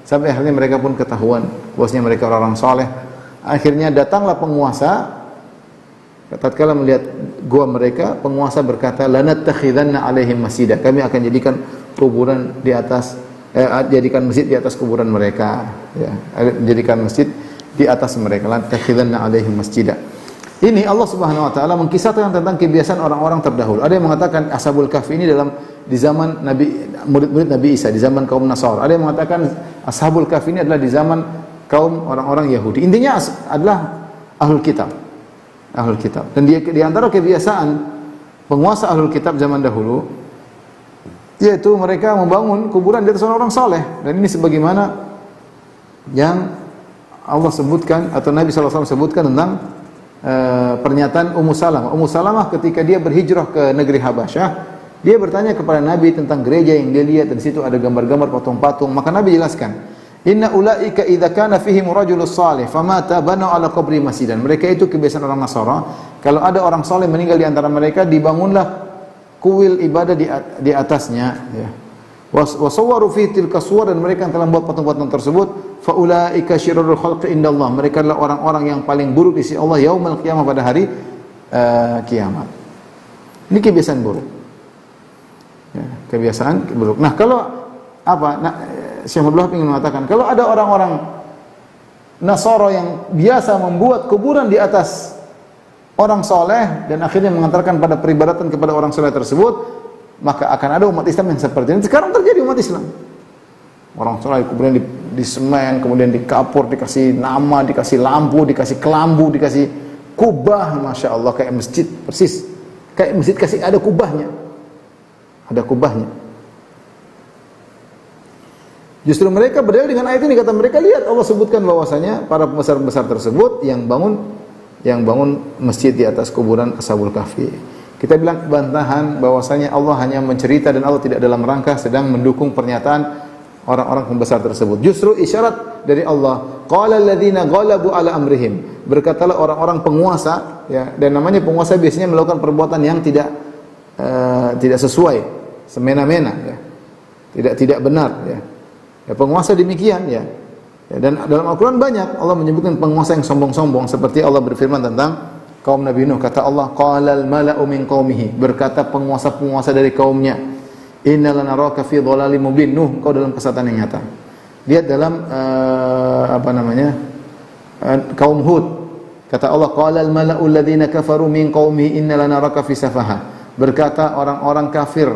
Sampai akhirnya mereka pun ketahuan bahwasanya mereka orang-orang saleh. Akhirnya datanglah penguasa. Tatkala melihat gua mereka, penguasa berkata, lanattakhidanna 'alaihim masjidah, kami akan jadikan kuburan di atas jadikan masjid di atas kuburan mereka, ya. Jadikan masjid di atas mereka, lanattakhidanna 'alaihim masjidah. Ini Allah Subhanahu wa taala mengkisahkan tentang kebiasaan orang-orang terdahulu. Ada yang mengatakan ashabul kahfi ini di zaman murid-murid Nabi Isa, di zaman kaum Nasara. Ada yang mengatakan ashabul kahfi ini adalah di zaman kaum orang-orang Yahudi. Intinya adalah ahlul kitab. Ahlul kitab. Dan di antara kebiasaan penguasa ahlul kitab zaman dahulu, yaitu mereka membangun kuburan di atas orang-orang saleh. Dan ini sebagaimana yang Allah sebutkan atau Nabi SAW sebutkan tentang pernyataan Ummu Salamah. Ummu Salamah ketika dia berhijrah ke negeri Habasyah, dia bertanya kepada Nabi tentang gereja yang dia lihat, dan di situ ada gambar-gambar patung-patung. Maka Nabi jelaskan, inna ulaika idza kana fihim rajulus salih famata banu ala qabri masjidan. Mereka itu kebiasaan orang Nasara, kalau ada orang saleh meninggal di antara mereka, dibangunlah kuil ibadah di atasnya, ya. Wasawwaru fi tilka suwar, dan mereka yang telah membuat patung-patung tersebut, fa ulaika syirrul khalqi indallah, mereka adalah orang-orang yang paling buruk di sisi Allah yaumul qiyamah, pada hari kiamat. Ini kebiasaan buruk. Ya, kebiasaan buruk. Nah, kalau Syekh Abdullah ingin mengatakan, kalau ada orang-orang Nasara yang biasa membuat kuburan di atas orang soleh dan akhirnya mengantarkan pada peribadatan kepada orang soleh tersebut, maka akan ada umat Islam yang seperti ini. Sekarang terjadi umat Islam. Orang soleh kemudian di semen, kemudian dikapur, dikasih nama, dikasih lampu, dikasih kelambu, dikasih kubah, masya Allah, kayak masjid persis. Kayak masjid kasih ada kubahnya, ada kubahnya. Justru mereka berdalil dengan ayat ini, kata mereka, lihat Allah sebutkan bahwasanya para pembesar-pembesar tersebut yang bangun masjid di atas kuburan ashabul kahfi. Kita bilang bantahan bahwasanya Allah hanya mencerita dan Allah tidak dalam rangka sedang mendukung pernyataan orang-orang pembesar tersebut. Justru isyarat dari Allah, qala alladziina ghalabu ala amrihim, berkatalah orang-orang penguasa, ya, dan namanya penguasa biasanya melakukan perbuatan yang tidak sesuai, semena-mena, ya. Tidak benar, ya. Ya, penguasa demikian, ya. Dan dalam Al-Qur'an banyak Allah menyebutkan penguasa yang sombong-sombong, seperti Allah berfirman tentang kaum Nabi Nuh, kata Allah, qalal mala'u min qaumihi, berkata penguasa-penguasa dari kaumnya, inna lanaraka fi dhalalim mubin, Nuh, kau dalam kesesatan yang nyata. Lihat dalam kaum Hud, kata Allah, qalal mala'u alladziina kafaru min qaumihi inna lanaraka fi safaha, berkata orang-orang kafir,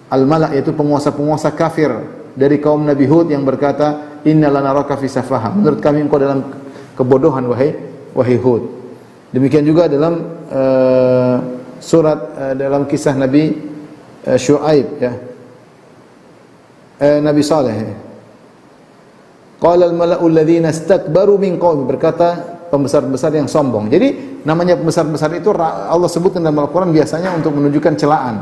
al-mala' yaitu penguasa-penguasa kafir dari kaum Nabi Hud yang berkata, inna lanaraka fi safaha, menurut kami engkau dalam kebodohan wahai Hud. Demikian juga dalam dalam kisah Nabi Syuaib, ya. Nabi Saleh. Qala al-mala'u alladziina istakbaru min qaumi, berkata pembesar-pembesar yang sombong. Jadi namanya pembesar-pembesar itu Allah sebutkan dalam Al-Qur'an biasanya untuk menunjukkan celaan.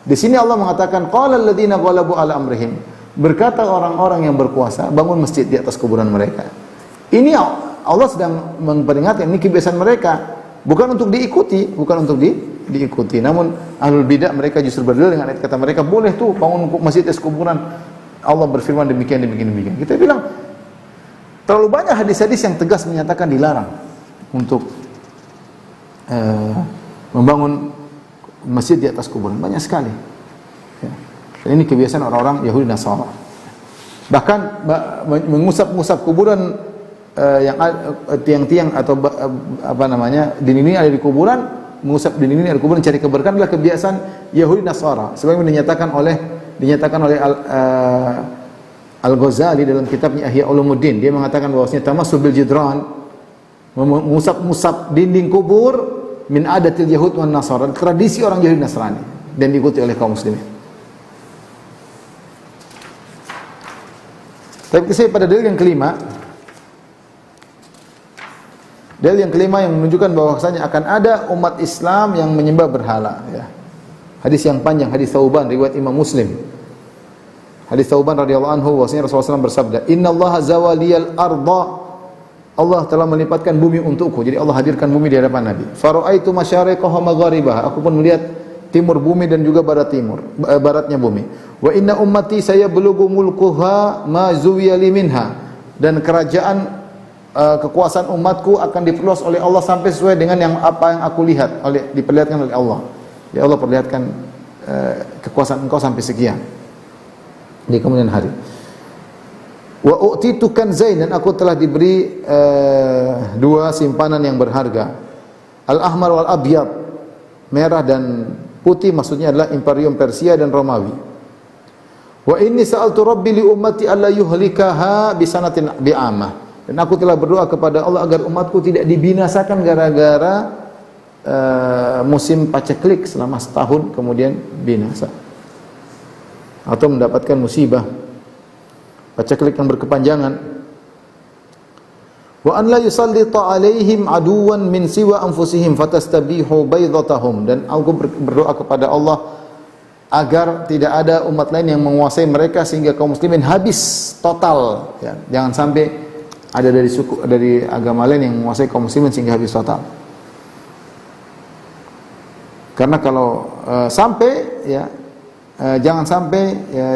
Di sini Allah mengatakan qala alladziina ghalabu ala amrihim, berkata orang-orang yang berkuasa bangun masjid di atas kuburan mereka. Ini Allah sedang memperingatkan, ini kebiasaan mereka, bukan untuk diikuti, diikuti. Namun ahlul bidah mereka justru berdalil dengan ayat, kata mereka, boleh tuh bangun masjid di atas kuburan. Allah berfirman demikian. Kita bilang terlalu banyak hadis-hadis yang tegas menyatakan dilarang untuk membangun masjid di atas kuburan, banyak sekali. Ya. Dan ini kebiasaan orang-orang Yahudi Nasara. Bahkan mengusap-ngusap kuburan tiang-tiang atau apa namanya dinding-dinding ada di kuburan, mengusap dinding-dinding ada di kuburan cari keberkahan adalah kebiasaan Yahudi Nasara. Sebagaimana dinyatakan oleh Al-Ghazali dalam kitabnya Ihya Ulumuddin, dia mengatakan bahwasanya tamassul bil jidran, mengusap-usap dinding kubur, min adatil Yahud wan Nasara, tradisi orang Yahudi Nasrani dan diikuti oleh kaum muslimin. Tapi saya pada dalil yang kelima. Dalil yang kelima yang menunjukkan bahwasanya akan ada umat Islam yang menyembah berhala, ya. Hadis yang panjang, hadis Thauban riwayat Imam Muslim. Hadis Thauban radhiyallahu anhu bahwasanya Rasulullah SAW bersabda, "Innallaha zawaliyal arda." Allah telah melipatkan bumi untukku. Jadi Allah hadirkan bumi di hadapan Nabi. Fara'aitu masyariqaha wa magharibaha. Aku pun melihat timur bumi dan juga baratnya bumi. Wa inna ummati sayablugu mulkuha ma zuwiya li minha. Dan kerajaan kekuasaan umatku akan diperluas oleh Allah sampai sesuai dengan apa yang aku lihat, diperlihatkan oleh Allah. Ya Allah perlihatkan kekuasaan engkau sampai sekian di kemudian hari. Wa u'titu kanzain, dan aku telah diberi dua simpanan yang berharga. Al-ahmar wal abyad, merah dan putih, maksudnya adalah Imperium Persia dan Romawi. Wa inni sa'altu rabbi li ummati alla yuhlikaha bi sanatin bi'amah. Dan aku telah berdoa kepada Allah agar umatku tidak dibinasakan gara-gara musim paceklik selama setahun kemudian binasa atau mendapatkan musibah paceklik yang berkepanjangan. Wa an la yusallita alaihim aduwan min siwa anfusihim fatastabihu baydatahum, dan aku berdoa kepada Allah agar tidak ada umat lain yang menguasai mereka sehingga kaum muslimin habis total, ya. Jangan sampai ada dari agama lain yang menguasai kaum muslimin sehingga habis total. Karena kalau sampai, ya, jangan sampai, ya,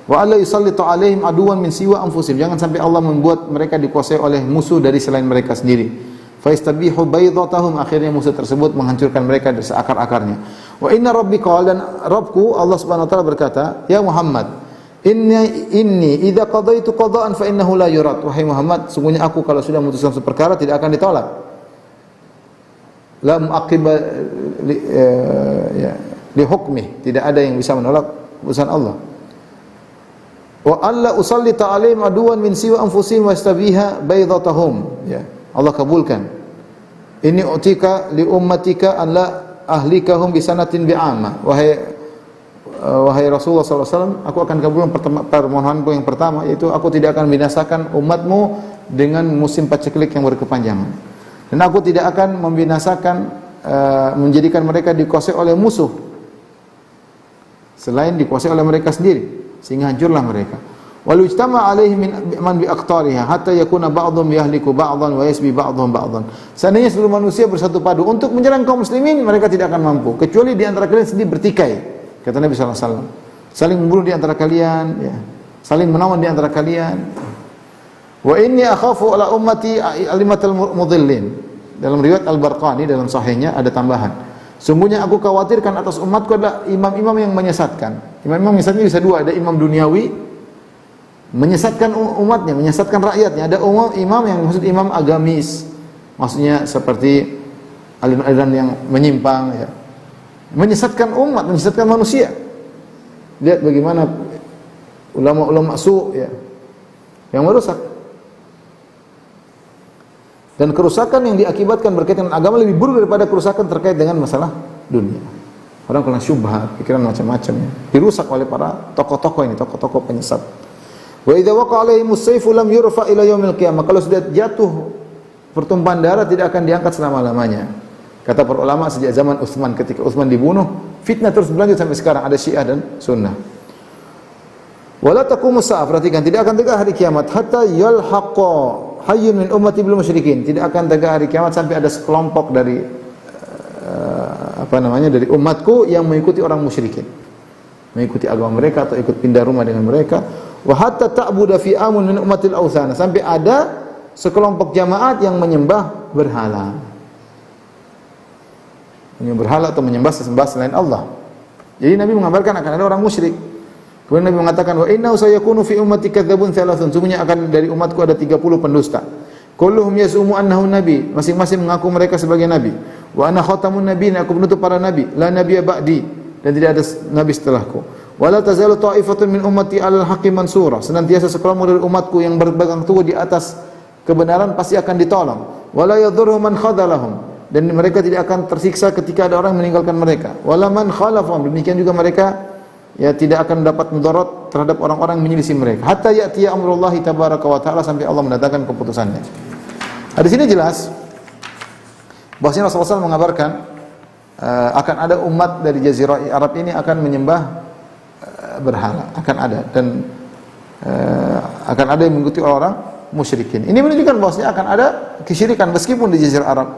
wa alla yusallitu alaihim aduwan min siwa anfusihim, jangan sampai Allah membuat mereka dikuasai oleh musuh dari selain mereka sendiri. Fa yastabihu baydatahum, akhirnya musuh tersebut menghancurkan mereka dari seakar-akarnya. Wa inna rabbika, dan Rabbku Allah Subhanahu wa taala berkata, ya Muhammad, inni idza qadaitu qada'an fa innahu la yurad. Wahai Muhammad, sungguhnya aku kalau sudah memutuskan suatu perkara tidak akan ditolak. La mu'aqqiba li hukmi, tidak ada yang bisa menolak keputusan Allah. Wa alla usallita alaihim aduwan min siwa anfusihim wastabiha baydatahum, ya. Allah kabulkan. Inni utika li ummatika an la ahlikahum bi sanatin bi'amah. Wahai Rasulullah SAW, aku akan kabulkan permohonanku yang pertama, yaitu aku tidak akan binasakan umatmu dengan musim paceklik yang berkepanjangan. Dan aku tidak akan membinasakan, menjadikan mereka dikuasai oleh musuh selain dikuasai oleh mereka sendiri, sehingga hancurlah mereka. Walau ijtama alaihim man bi aqtariha hatta yakuna ba'dhum yahliku ba'dhan wa yasbi ba'dhum ba'dhan. Seandainya seluruh manusia bersatu padu untuk menyerang kaum muslimin, mereka tidak akan mampu kecuali di antara kalian sendiri bertikai. Kata Nabi sallallahu alaihi wasallam, saling membunuh di antara kalian, ya. Saling menawan di antara kalian. Wa inni akhafu ala ummati alimatal mudhillin. Dalam riwayat Al-Barqani dalam sahihnya ada tambahan. Sungguhnya aku khawatirkan atas umatku adalah imam-imam yang menyesatkan. Imam-imam menyesatkan bisa dua, ada imam duniawi menyesatkan umatnya, menyesatkan rakyatnya. Ada imam yang maksud imam agamis, maksudnya seperti aliran-aliran yang menyimpang, ya. Menyesatkan umat, menyesatkan manusia. Lihat bagaimana ulama-ulama su', ya, yang merusak. Dan kerusakan yang diakibatkan berkaitan dengan agama lebih buruk daripada kerusakan terkait dengan masalah dunia. Orang kena syubhat, pikiran macam-macam, ya. Dirusak oleh para tokoh-tokoh ini, tokoh-tokoh penyesat. Wa idza waqa'a 'alaihimus sayfu lam yurfa ila yaumil qiyamah. Kalau sudah jatuh pertumpahan darah tidak akan diangkat selama-lamanya. Kata para ulama sejak zaman Utsman, ketika Utsman dibunuh, fitnah terus berlanjut sampai sekarang, ada Syiah dan Sunnah. Wala taqumus sa'a, perhatikan, tidak akan tegak hari kiamat hatta yalhaqa hayyun min ummati bil musyrikin. Tidak akan tegak hari kiamat sampai ada sekelompok dari dari umatku yang mengikuti orang musyrikin, mengikuti agama mereka atau ikut pindah rumah dengan mereka. Wa hatta ta'budu fi amun min ummatil awthana, sampai ada sekelompok jamaat yang menyembah berhala. Menyembah berhala atau menyembah sesembah selain Allah. Jadi Nabi mengabarkan akan ada orang musyrik. Kemudian Nabi mengatakan, wa innahu sayakunu fi ummati kadzabun thalathun, sungguhnya akan dari umatku ada 30 pendusta. Kulluhum yazumu annahu nabi, masing-masing mengaku mereka sebagai nabi. Wa ana khatamun nabiyyin, aku penutup para nabi. La nabiyya ba'di, dan tidak ada nabi setelahku. Wala tazalu ta'ifatun min ummati 'alal haqqi mansura, senantiasa sekelompok dari umatku yang berpegang teguh di atas kebenaran pasti akan ditolong. Wala yadhurru man khadalahum, dan mereka tidak akan tersiksa ketika ada orang meninggalkan mereka. Wala man khalafahum, demikian juga mereka ya tidak akan mendapat mudarat terhadap orang-orang yang menyelisih mereka. Hatta ya'tiya amrullahi tabaraka wa ta'ala, sampai Allah mendatangkan keputusannya. Di sini jelas bahwasanya Rasulullah SAW mengabarkan akan ada umat dari Jazirah Arab ini akan menyembah berhala, akan ada, dan akan ada yang mengikuti orang musyrikin. Ini menunjukkan bahwasanya akan ada kesyirikan meskipun di Jazirah Arab.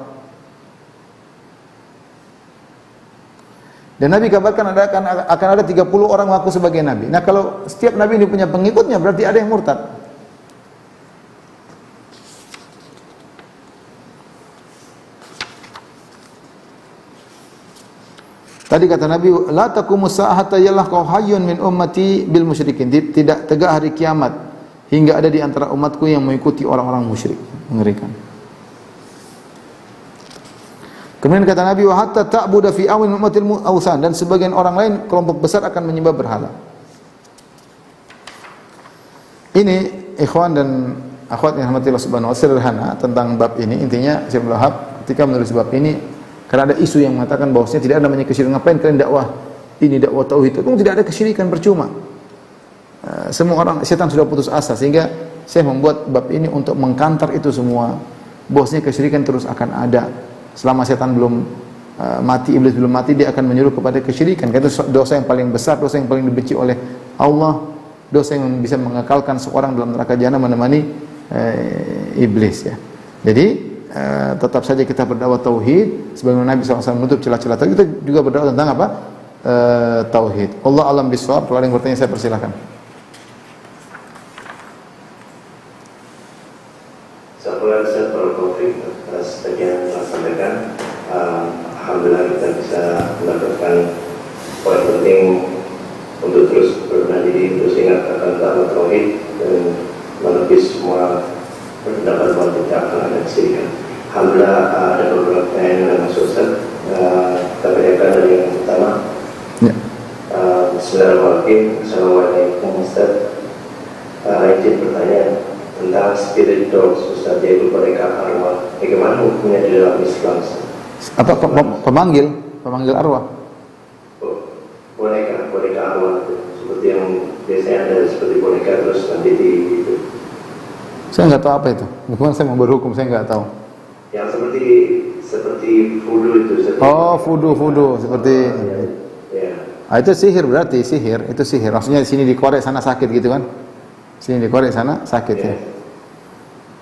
Dan Nabi kabarkan akan ada 30 orang mengaku sebagai nabi. Nah, kalau setiap nabi ini punya pengikutnya, berarti ada yang murtad. Tadi kata Nabi, la taqumus saa'ah hatta yalqa hayyun min ummati bil musyrikin. Tidak tegak hari kiamat hingga ada di antara umatku yang mengikuti orang-orang musyrik. Mengerikan. Kemudian kata Nabi, wa hatta ta'budu fi awin ummatil awsan, dan sebagian orang lain kelompok besar akan menyembah berhala. Ini ikhwan dan akhwat yang rahmatillah subhanahu wa ta'ala, sederhana tentang bab ini. Intinya Syekh Abdul Wahab ketika menulis bab ini, karena ada isu yang mengatakan bahwasanya tidak ada namanya kesyirikan, ngapain kalian dakwah ini, dakwah tauhid? Itu tidak ada kesyirikan, percuma. Semua orang, setan sudah putus asa, sehingga saya membuat bab ini untuk mengkantar itu semua, bahwasanya kesyirikan terus akan ada. Selama setan belum mati, iblis belum mati, dia akan menyuruh kepada kesyirikan. Karena itu dosa yang paling besar, dosa yang paling dibenci oleh Allah, dosa yang bisa mengekalkan seorang dalam neraka jahanam menemani iblis ya. Jadi tetap saja kita berdakwah tauhid sebagaimana Nabi SAW menutup celah-celah tauhid. Kita juga berdakwah tentang apa? Tauhid. Allah alam bisawab. Kalau ada yang bertanya, saya persilahkan. Setelah saya berkonflik atas bagian yang telah sampaikan, alhamdulillah kita bisa mendapatkan poin penting untuk terus berbenah diri, terus ingat akan dakwah tauhid dan menepis semua pendapat bahwa tidak akan ada kesyirikan. Alhamdulillah ada beberapa pertanyaan yang masuk Ustaz. Kita bacakan dari yang pertama. Ya. Bismillahirrahmanirrahim. Assalamualaikum Ustaz. Izin bertanya tentang spirit dogs Ustaz, yaitu boneka arwah. Bagaimana hukumnya di dalam Islam? Ustaz? Apa pemanggil arwah? Boneka arwah itu seperti yang biasanya ada, seperti boneka terus nanti di itu. Saya nggak tahu apa itu. Bagaimana saya mau berhukum? Saya nggak tahu. Yang seperti voodoo itu. Voodoo seperti. Ya. Itu sihir, berarti sihir. Itu sihir. Maksudnya sini dikorek sana sakit gitu kan? Sini dikorek sana sakit ya.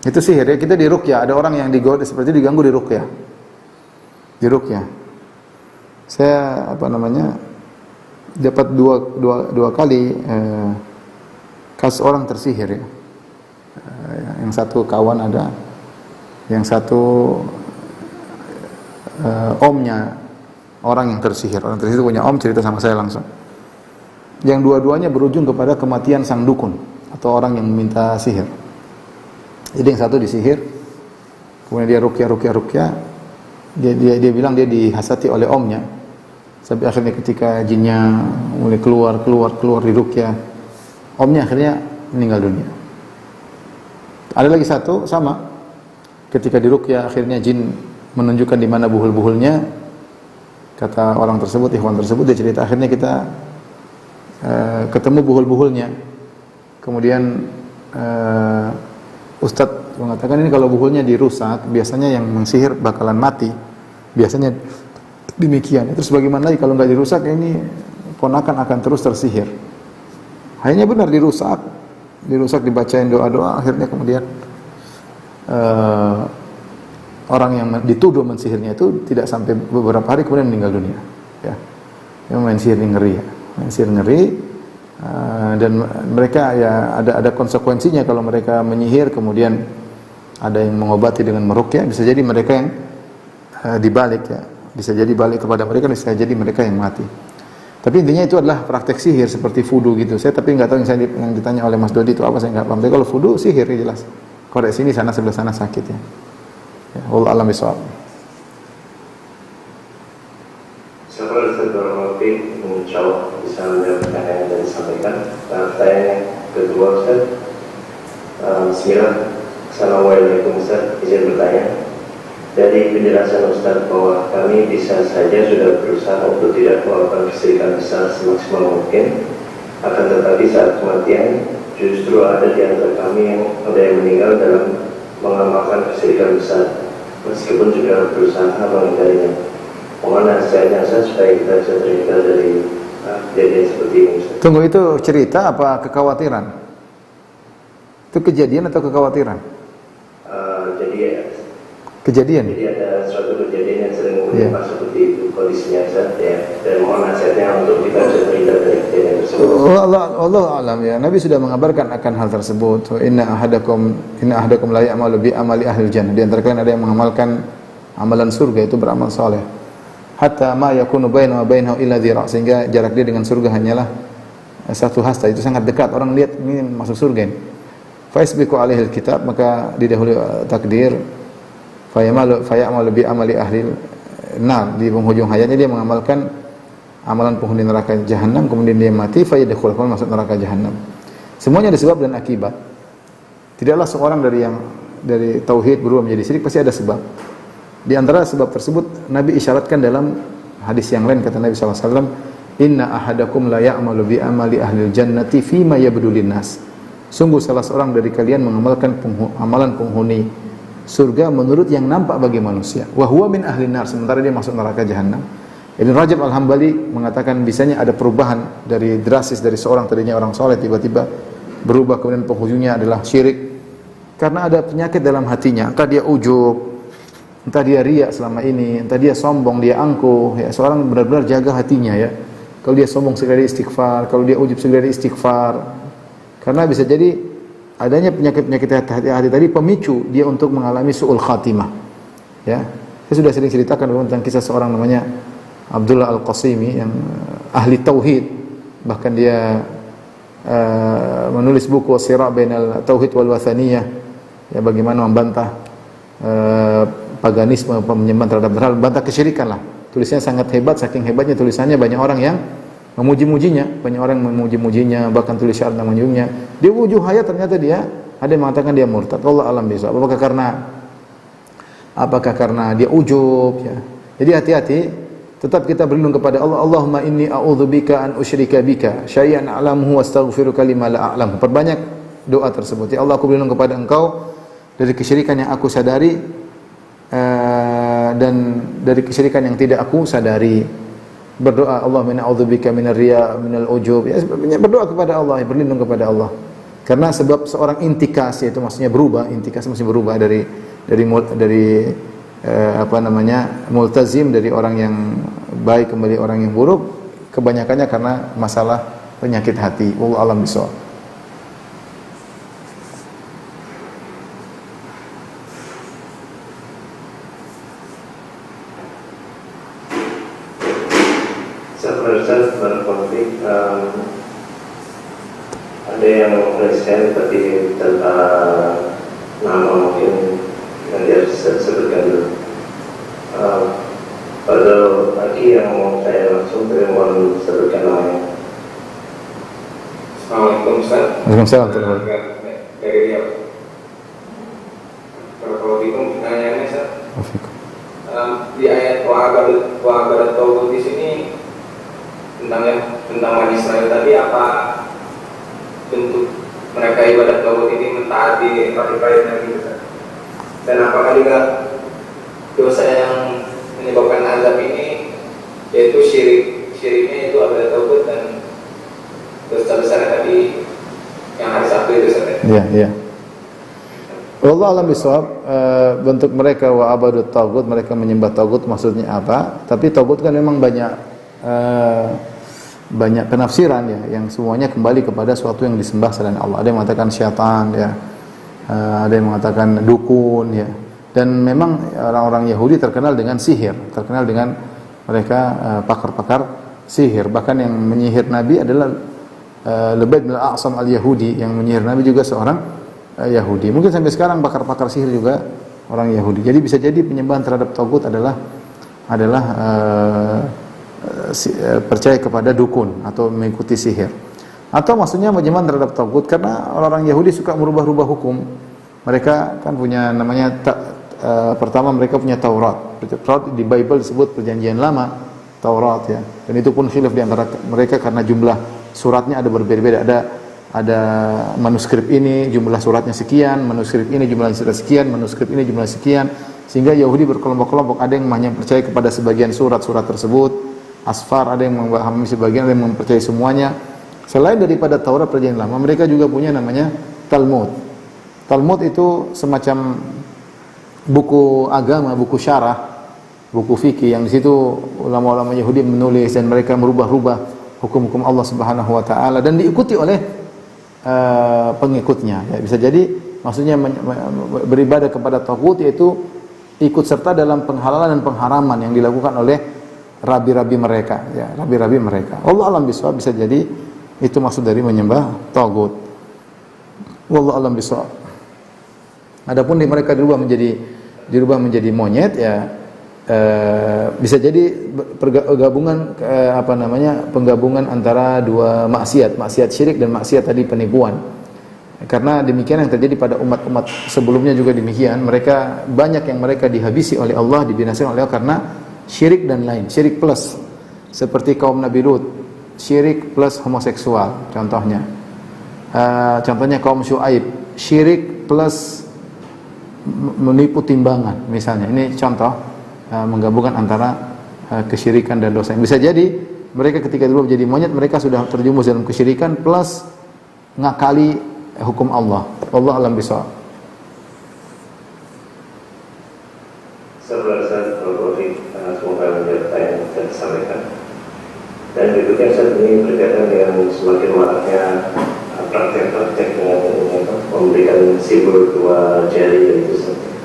Itu sihir ya. Kita diruqyah. Ada orang yang seperti diganggu di ruqyah. Di ruqyah. Saya dapat dua kali kasus orang tersihir ya. Yang satu kawan ada, yang satu omnya orang yang tersihir. Orang tersihir punya om, cerita sama saya langsung. Yang dua-duanya berujung kepada kematian sang dukun atau orang yang meminta sihir. Jadi yang satu disihir, kemudian dia ruqyah. Dia bilang dia dihasati oleh omnya. Sampai akhirnya ketika jinnya mulai keluar di ruqyah, omnya akhirnya meninggal dunia. Ada lagi satu sama, ketika di ruqyah akhirnya jin menunjukkan di mana buhul-buhulnya. Kata orang tersebut, ikhwan tersebut, dia cerita akhirnya kita ketemu buhul-buhulnya. Kemudian Ustadz mengatakan ini kalau buhulnya dirusak, biasanya yang mensihir bakalan mati. Biasanya demikian. Terus bagaimana lagi kalau nggak dirusak, ini ponakan akan terus tersihir. Akhirnya benar dirusak, dibacain doa-doa, akhirnya kemudian orang yang dituduh mensihirnya itu tidak sampai beberapa hari kemudian meninggal dunia. Ya, yang main sihir ngeri, ya. Main sihir ngeri, dan mereka ya ada konsekuensinya kalau mereka menyihir kemudian ada yang mengobati dengan meruqyah, bisa jadi mereka yang dibalik ya, bisa jadi balik kepada mereka, bisa jadi mereka yang mati. Tapi intinya itu adalah praktek sihir seperti voodoo gitu. Saya tapi nggak tahu yang ditanya oleh Mas Dodi itu apa, saya nggak paham. Tapi kalau voodoo sihir ya jelas. korek sini sana sebelah sana sakit ya. Ya, wallahu a'lam bishawab. Several terhormati insya bisa menjawab pertanyaan yang disampaikan. Pertanyaan kedua Ustaz, Bismillah. Assalamualaikum Ustaz, izin bertanya. Dari penjelasan Ustaz bahwa kami bisa saja sudah berusaha untuk tidak melakukan kesyirikan besar semaksimal mungkin, akan tetapi saat kematian justru ada di antara kami yang ada yang meninggal dalam mengamalkan kesyirikan besar, meskipun juga berusaha menghindarinya. Mohon nasihatnya Ustaz supaya kita bisa terhindar dari kejadian seperti ini Ustaz. Tunggu, itu cerita apa kekhawatiran? Itu kejadian atau kekhawatiran? Kejadian. Jadi ada suatu kejadian yang sering menimpa seperti itu kondisinya Ustaz ya. Dan mohon nasihatnya untuk kita bisa terhindar dari kejadian tersebut. Allah alam ya. Nabi sudah mengabarkan akan hal tersebut. Inna ahadakum la ya'malu bi amali ahli jannah. Di antara kalian ada yang mengamalkan amalan surga, itu beramal saleh. Hatta ma yakunu bainahu wa bainahu illa dhira', sehingga jarak dia dengan surga hanyalah satu hasta. Itu sangat dekat. Orang lihat ini masuk surga ini. Fa yasbiqu alaihi alkitab, maka didahului takdir. Fayamalu bi amali ahli nar, di penghujung hayatnya dia mengamalkan amalan penghuni neraka jahanam, kemudian dia mati fayadkhul, masuk neraka jahanam. Semuanya ada sebab dan akibat. Tidaklah seorang dari tauhid berubah menjadi syirik, pasti ada sebab. Di antara sebab tersebut Nabi isyaratkan dalam hadis yang lain, kata Nabi SAW, inna ahadakum la ya'malu bi amali ahli jannati fima yabdu linnas. Sungguh salah seorang dari kalian mengamalkan amalan penghuni surga menurut yang nampak bagi manusia. Wa huwa min ahli nar, sementara dia masuk neraka jahanam. Ibn Rajab Al-Hambali mengatakan bisanya ada perubahan dari drastis dari seorang tadinya orang soleh tiba-tiba berubah kemudian penghujungnya adalah syirik karena ada penyakit dalam hatinya. Entah dia ujub, entah dia riya selama ini, entah dia sombong, dia angkuh. Ya, seorang benar-benar jaga hatinya ya. Kalau dia sombong segera istighfar, kalau dia ujub segera istighfar. Karena bisa jadi adanya penyakit-penyakit hati tadi pemicu dia untuk mengalami su'ul khatimah. Ya. Saya sudah sering ceritakan tentang kisah seorang namanya Abdullah Al-Qasimi yang ahli tauhid. Bahkan dia menulis buku Sira' bainal tauhid wal wathaniyah. Ya, bagaimana membantah paganisme, penyembahan terhadap berhala, membantah kesyirikan lah. Tulisannya sangat hebat, saking hebatnya tulisannya banyak orang yang memuji-mujinya, banyak orang memuji-mujinya, bahkan tulis syarat menunjuknya. Di ujung hayat ternyata dia ada yang mengatakan dia murtad. Allah alam bisa. Apakah karena dia ujub ya. Jadi hati-hati, tetap kita berlindung kepada Allah. Allahumma inni a'udzubika an usyrika bika syai'an a'lamuhu wastaghfiruka lima la a'lamu. Perbanyak doa tersebut. Ya Allah, aku berlindung kepada Engkau dari kesyirikan yang aku sadari dan dari kesyirikan yang tidak aku sadari. Berdoa, Allahumma a'udzubika minar riya' minal ujub. Ya, berdoa kepada Allah, berlindung kepada Allah. Karena sebab seorang intikas, itu maksudnya berubah, intikas maksudnya berubah dari multazim, dari orang yang baik kembali orang yang buruk, kebanyakannya karena masalah penyakit hati. Wallahu a'lam bishawab. Ustaz, berkonflik ada yang presiden tadi tentang nama mungkin yang dia sebutkan dulu. Pada pagi yang mau saya langsung mohon sebutkan namanya. Assalamualaikum Ustaz. Waalaikumsalam. Dari Riau. Kalau gitu pertanyaannya Ustaz. Di ayat wa'abadat tauhid di sini tentang Bani Israil tadi, apa bentuk mereka ibadat tauhid ini mentaati perintah Nabi Ustaz? Dan apakah juga dosa yang menyebabkan azab ini yaitu syiriknya itu ibadat tauhid dan dosa besar tadi yang hari Sabtu itu Ustaz? Iya. Wallahu a'lam bishawab. Bentuk mereka wa abadut tagut, mereka menyembah tagut maksudnya apa? Tapi tagut kan memang banyak penafsiran ya, yang semuanya kembali kepada sesuatu yang disembah selain Allah. Ada yang mengatakan syaitan ya, ada yang mengatakan dukun ya. Dan memang orang-orang Yahudi terkenal dengan sihir, terkenal dengan mereka pakar-pakar sihir. Bahkan yang menyihir Nabi adalah Lubayd bin Al-A'sam al-Yahudi, yang menyihir Nabi juga seorang Yahudi. Mungkin sampai sekarang pakar-pakar sihir juga orang Yahudi. Jadi bisa jadi penyembahan terhadap tagut adalah percaya kepada dukun atau mengikuti sihir. Atau maksudnya penyembahan terhadap tagut karena orang Yahudi suka merubah-rubah hukum. Mereka kan punya namanya pertama mereka punya Taurat. Taurat di Bible disebut Perjanjian Lama, Taurat ya. Dan itu pun khilaf di antara mereka karena jumlah suratnya ada berbeda-beda. Ada manuskrip ini jumlah suratnya sekian, manuskrip ini jumlah surat sekian, manuskrip ini jumlah sekian, sehingga Yahudi berkelompok-kelompok. Ada yang hanya percaya kepada sebagian surat-surat tersebut, asfar, ada yang memahami sebagian, ada yang mempercayai semuanya. Selain daripada Taurat Perjanjian Lama, mereka juga punya namanya Talmud. Talmud itu semacam buku agama, buku syarah, buku fikih yang di situ ulama-ulama Yahudi menulis dan mereka merubah-rubah hukum-hukum Allah Subhanahu wa taala dan diikuti oleh pengikutnya. Ya, bisa jadi maksudnya beribadah kepada tagut yaitu ikut serta dalam penghalalan dan pengharaman yang dilakukan oleh rabi-rabi mereka, ya, rabi-rabi mereka. Allah alam bisawab, bisa jadi itu maksud dari menyembah tagut. Wallahu alam bisawab. Adapun di mereka dirubah menjadi monyet, ya bisa jadi gabungan penggabungan antara dua maksiat syirik dan maksiat tadi penipuan. Karena demikian yang terjadi pada umat-umat sebelumnya juga demikian. Mereka banyak yang mereka dihabisi oleh Allah, dibinasakan oleh Allah karena syirik dan lain, syirik plus. Seperti kaum Nabi Lut, syirik plus homoseksual contohnya. Contohnya kaum Syuaib, syirik plus menipu timbangan misalnya. Ini contoh menggabungkan antara kesyirikan dan dosa. Bisa jadi mereka ketika dulu menjadi monyet, mereka sudah terjumus dalam kesyirikan plus ngakali hukum Allah. Allah alam bisawab. Semoga menjawab yang saya sampaikan. Dan berikutnya saat ini berkaitan dengan semakin maraknya praktek-praktek dengan memberikan simbol dua jari itu.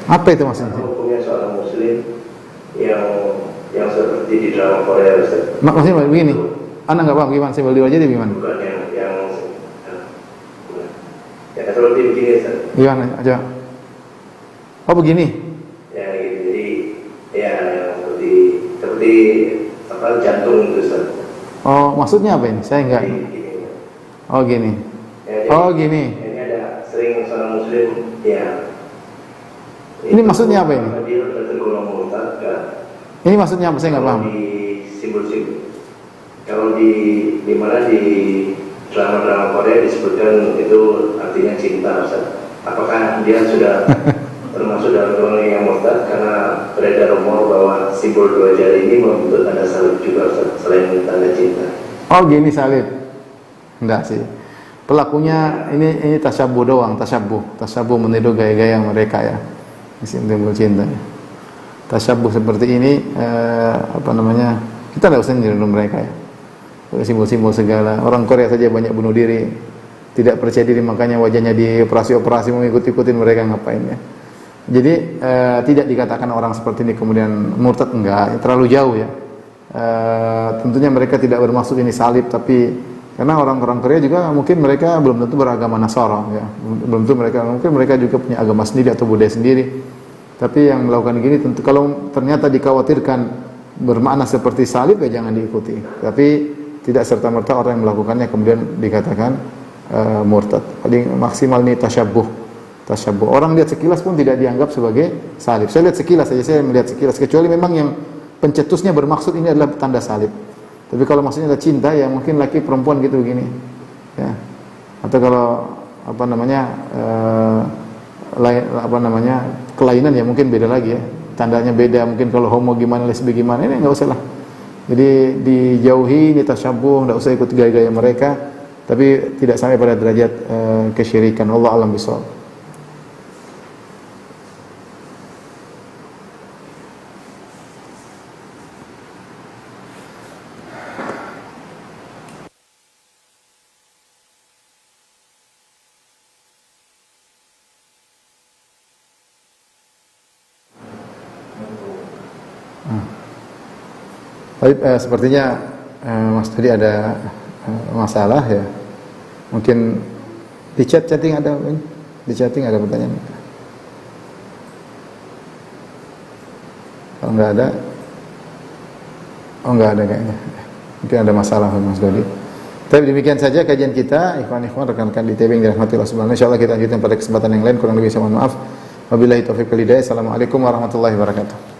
Apa itu maksudnya? Hukumnya seorang Muslim yang seperti di drama Korea, Ustaz. Maksudnya begini, Anda nggak paham gimana simbol dua jari gimana? Bukan yang seperti begini, Ustaz. Gimana aja? Oh begini. Ya gitu. Jadi ya seperti apa jantung itu, Ustaz. Oh maksudnya apa ini? Saya enggak. Gini. Oh gini. Ya, Oh gini. Ini ada sering seorang Muslim ya. Ini maksudnya apa ini? Dia tergolong murtad kan? Ini maksudnya apa? Saya nggak paham. Di simbol-simbol. Kalau di mana di drama-drama Korea disebutkan itu artinya cinta, Ustaz. Apakah dia sudah termasuk dalam golongan yang murtad karena beredar rumor bahwa simbol dua jari ini membentuk tanda salib juga, Ustaz, selain tanda cinta? Oh gini salib. Enggak sih. Pelakunya ini tasyabuh doang, tasyabuh meniru gaya-gaya mereka ya. Simbol cinta. Tasyabuh seperti ini kita tidak usah niru mereka ya. Simbol-simbol segala. Orang Korea saja banyak bunuh diri, tidak percaya diri, makanya wajahnya di operasi-operasi mengikut-ikutin mereka ngapain ya. Jadi tidak dikatakan orang seperti ini kemudian murtad, enggak, terlalu jauh ya. Tentunya mereka tidak bermaksud ini salib, tapi karena orang-orang Korea juga mungkin mereka belum tentu beragama Nasara ya. Belum tentu mungkin mereka juga punya agama sendiri atau budaya sendiri. Tapi yang melakukan gini tentu kalau ternyata dikhawatirkan bermakna seperti salib ya jangan diikuti. Tapi tidak serta-merta orang yang melakukannya kemudian dikatakan murtad. Paling maksimal ini tasyabuh. Orang lihat sekilas pun tidak dianggap sebagai salib. Saya lihat sekilas saja, saya melihat sekilas, kecuali memang yang pencetusnya bermaksud ini adalah tanda salib. Tapi kalau maksudnya ada cinta ya mungkin laki perempuan gitu begini. Ya. Atau kalau kelainan ya mungkin beda lagi ya. Tandanya beda, mungkin kalau homo gimana, lesbi gimana, ini enggak usah lah. Jadi dijauhi, ini tasyabuh, enggak usah ikut gaya-gaya mereka, tapi tidak sampai pada derajat kesyirikan. Allah alam bisawab. Tapi sepertinya Mas tadi ada masalah ya. Mungkin di chatting ada ini. Di chatting ada pertanyaan? Kalau nggak ada, oh nggak ada kayaknya. Mungkin ada masalah Mas Dodi. Tapi demikian saja kajian kita, ikhwan-ikhwan, rekan-rekan di TV yang dirahmati Allah Subhanahu wa taala. Insyaallah kita lanjutkan pada kesempatan yang lain. Kurang lebih saya mohon maaf. Wabillahi taufiq wal hidayah. Assalamualaikum warahmatullahi wabarakatuh.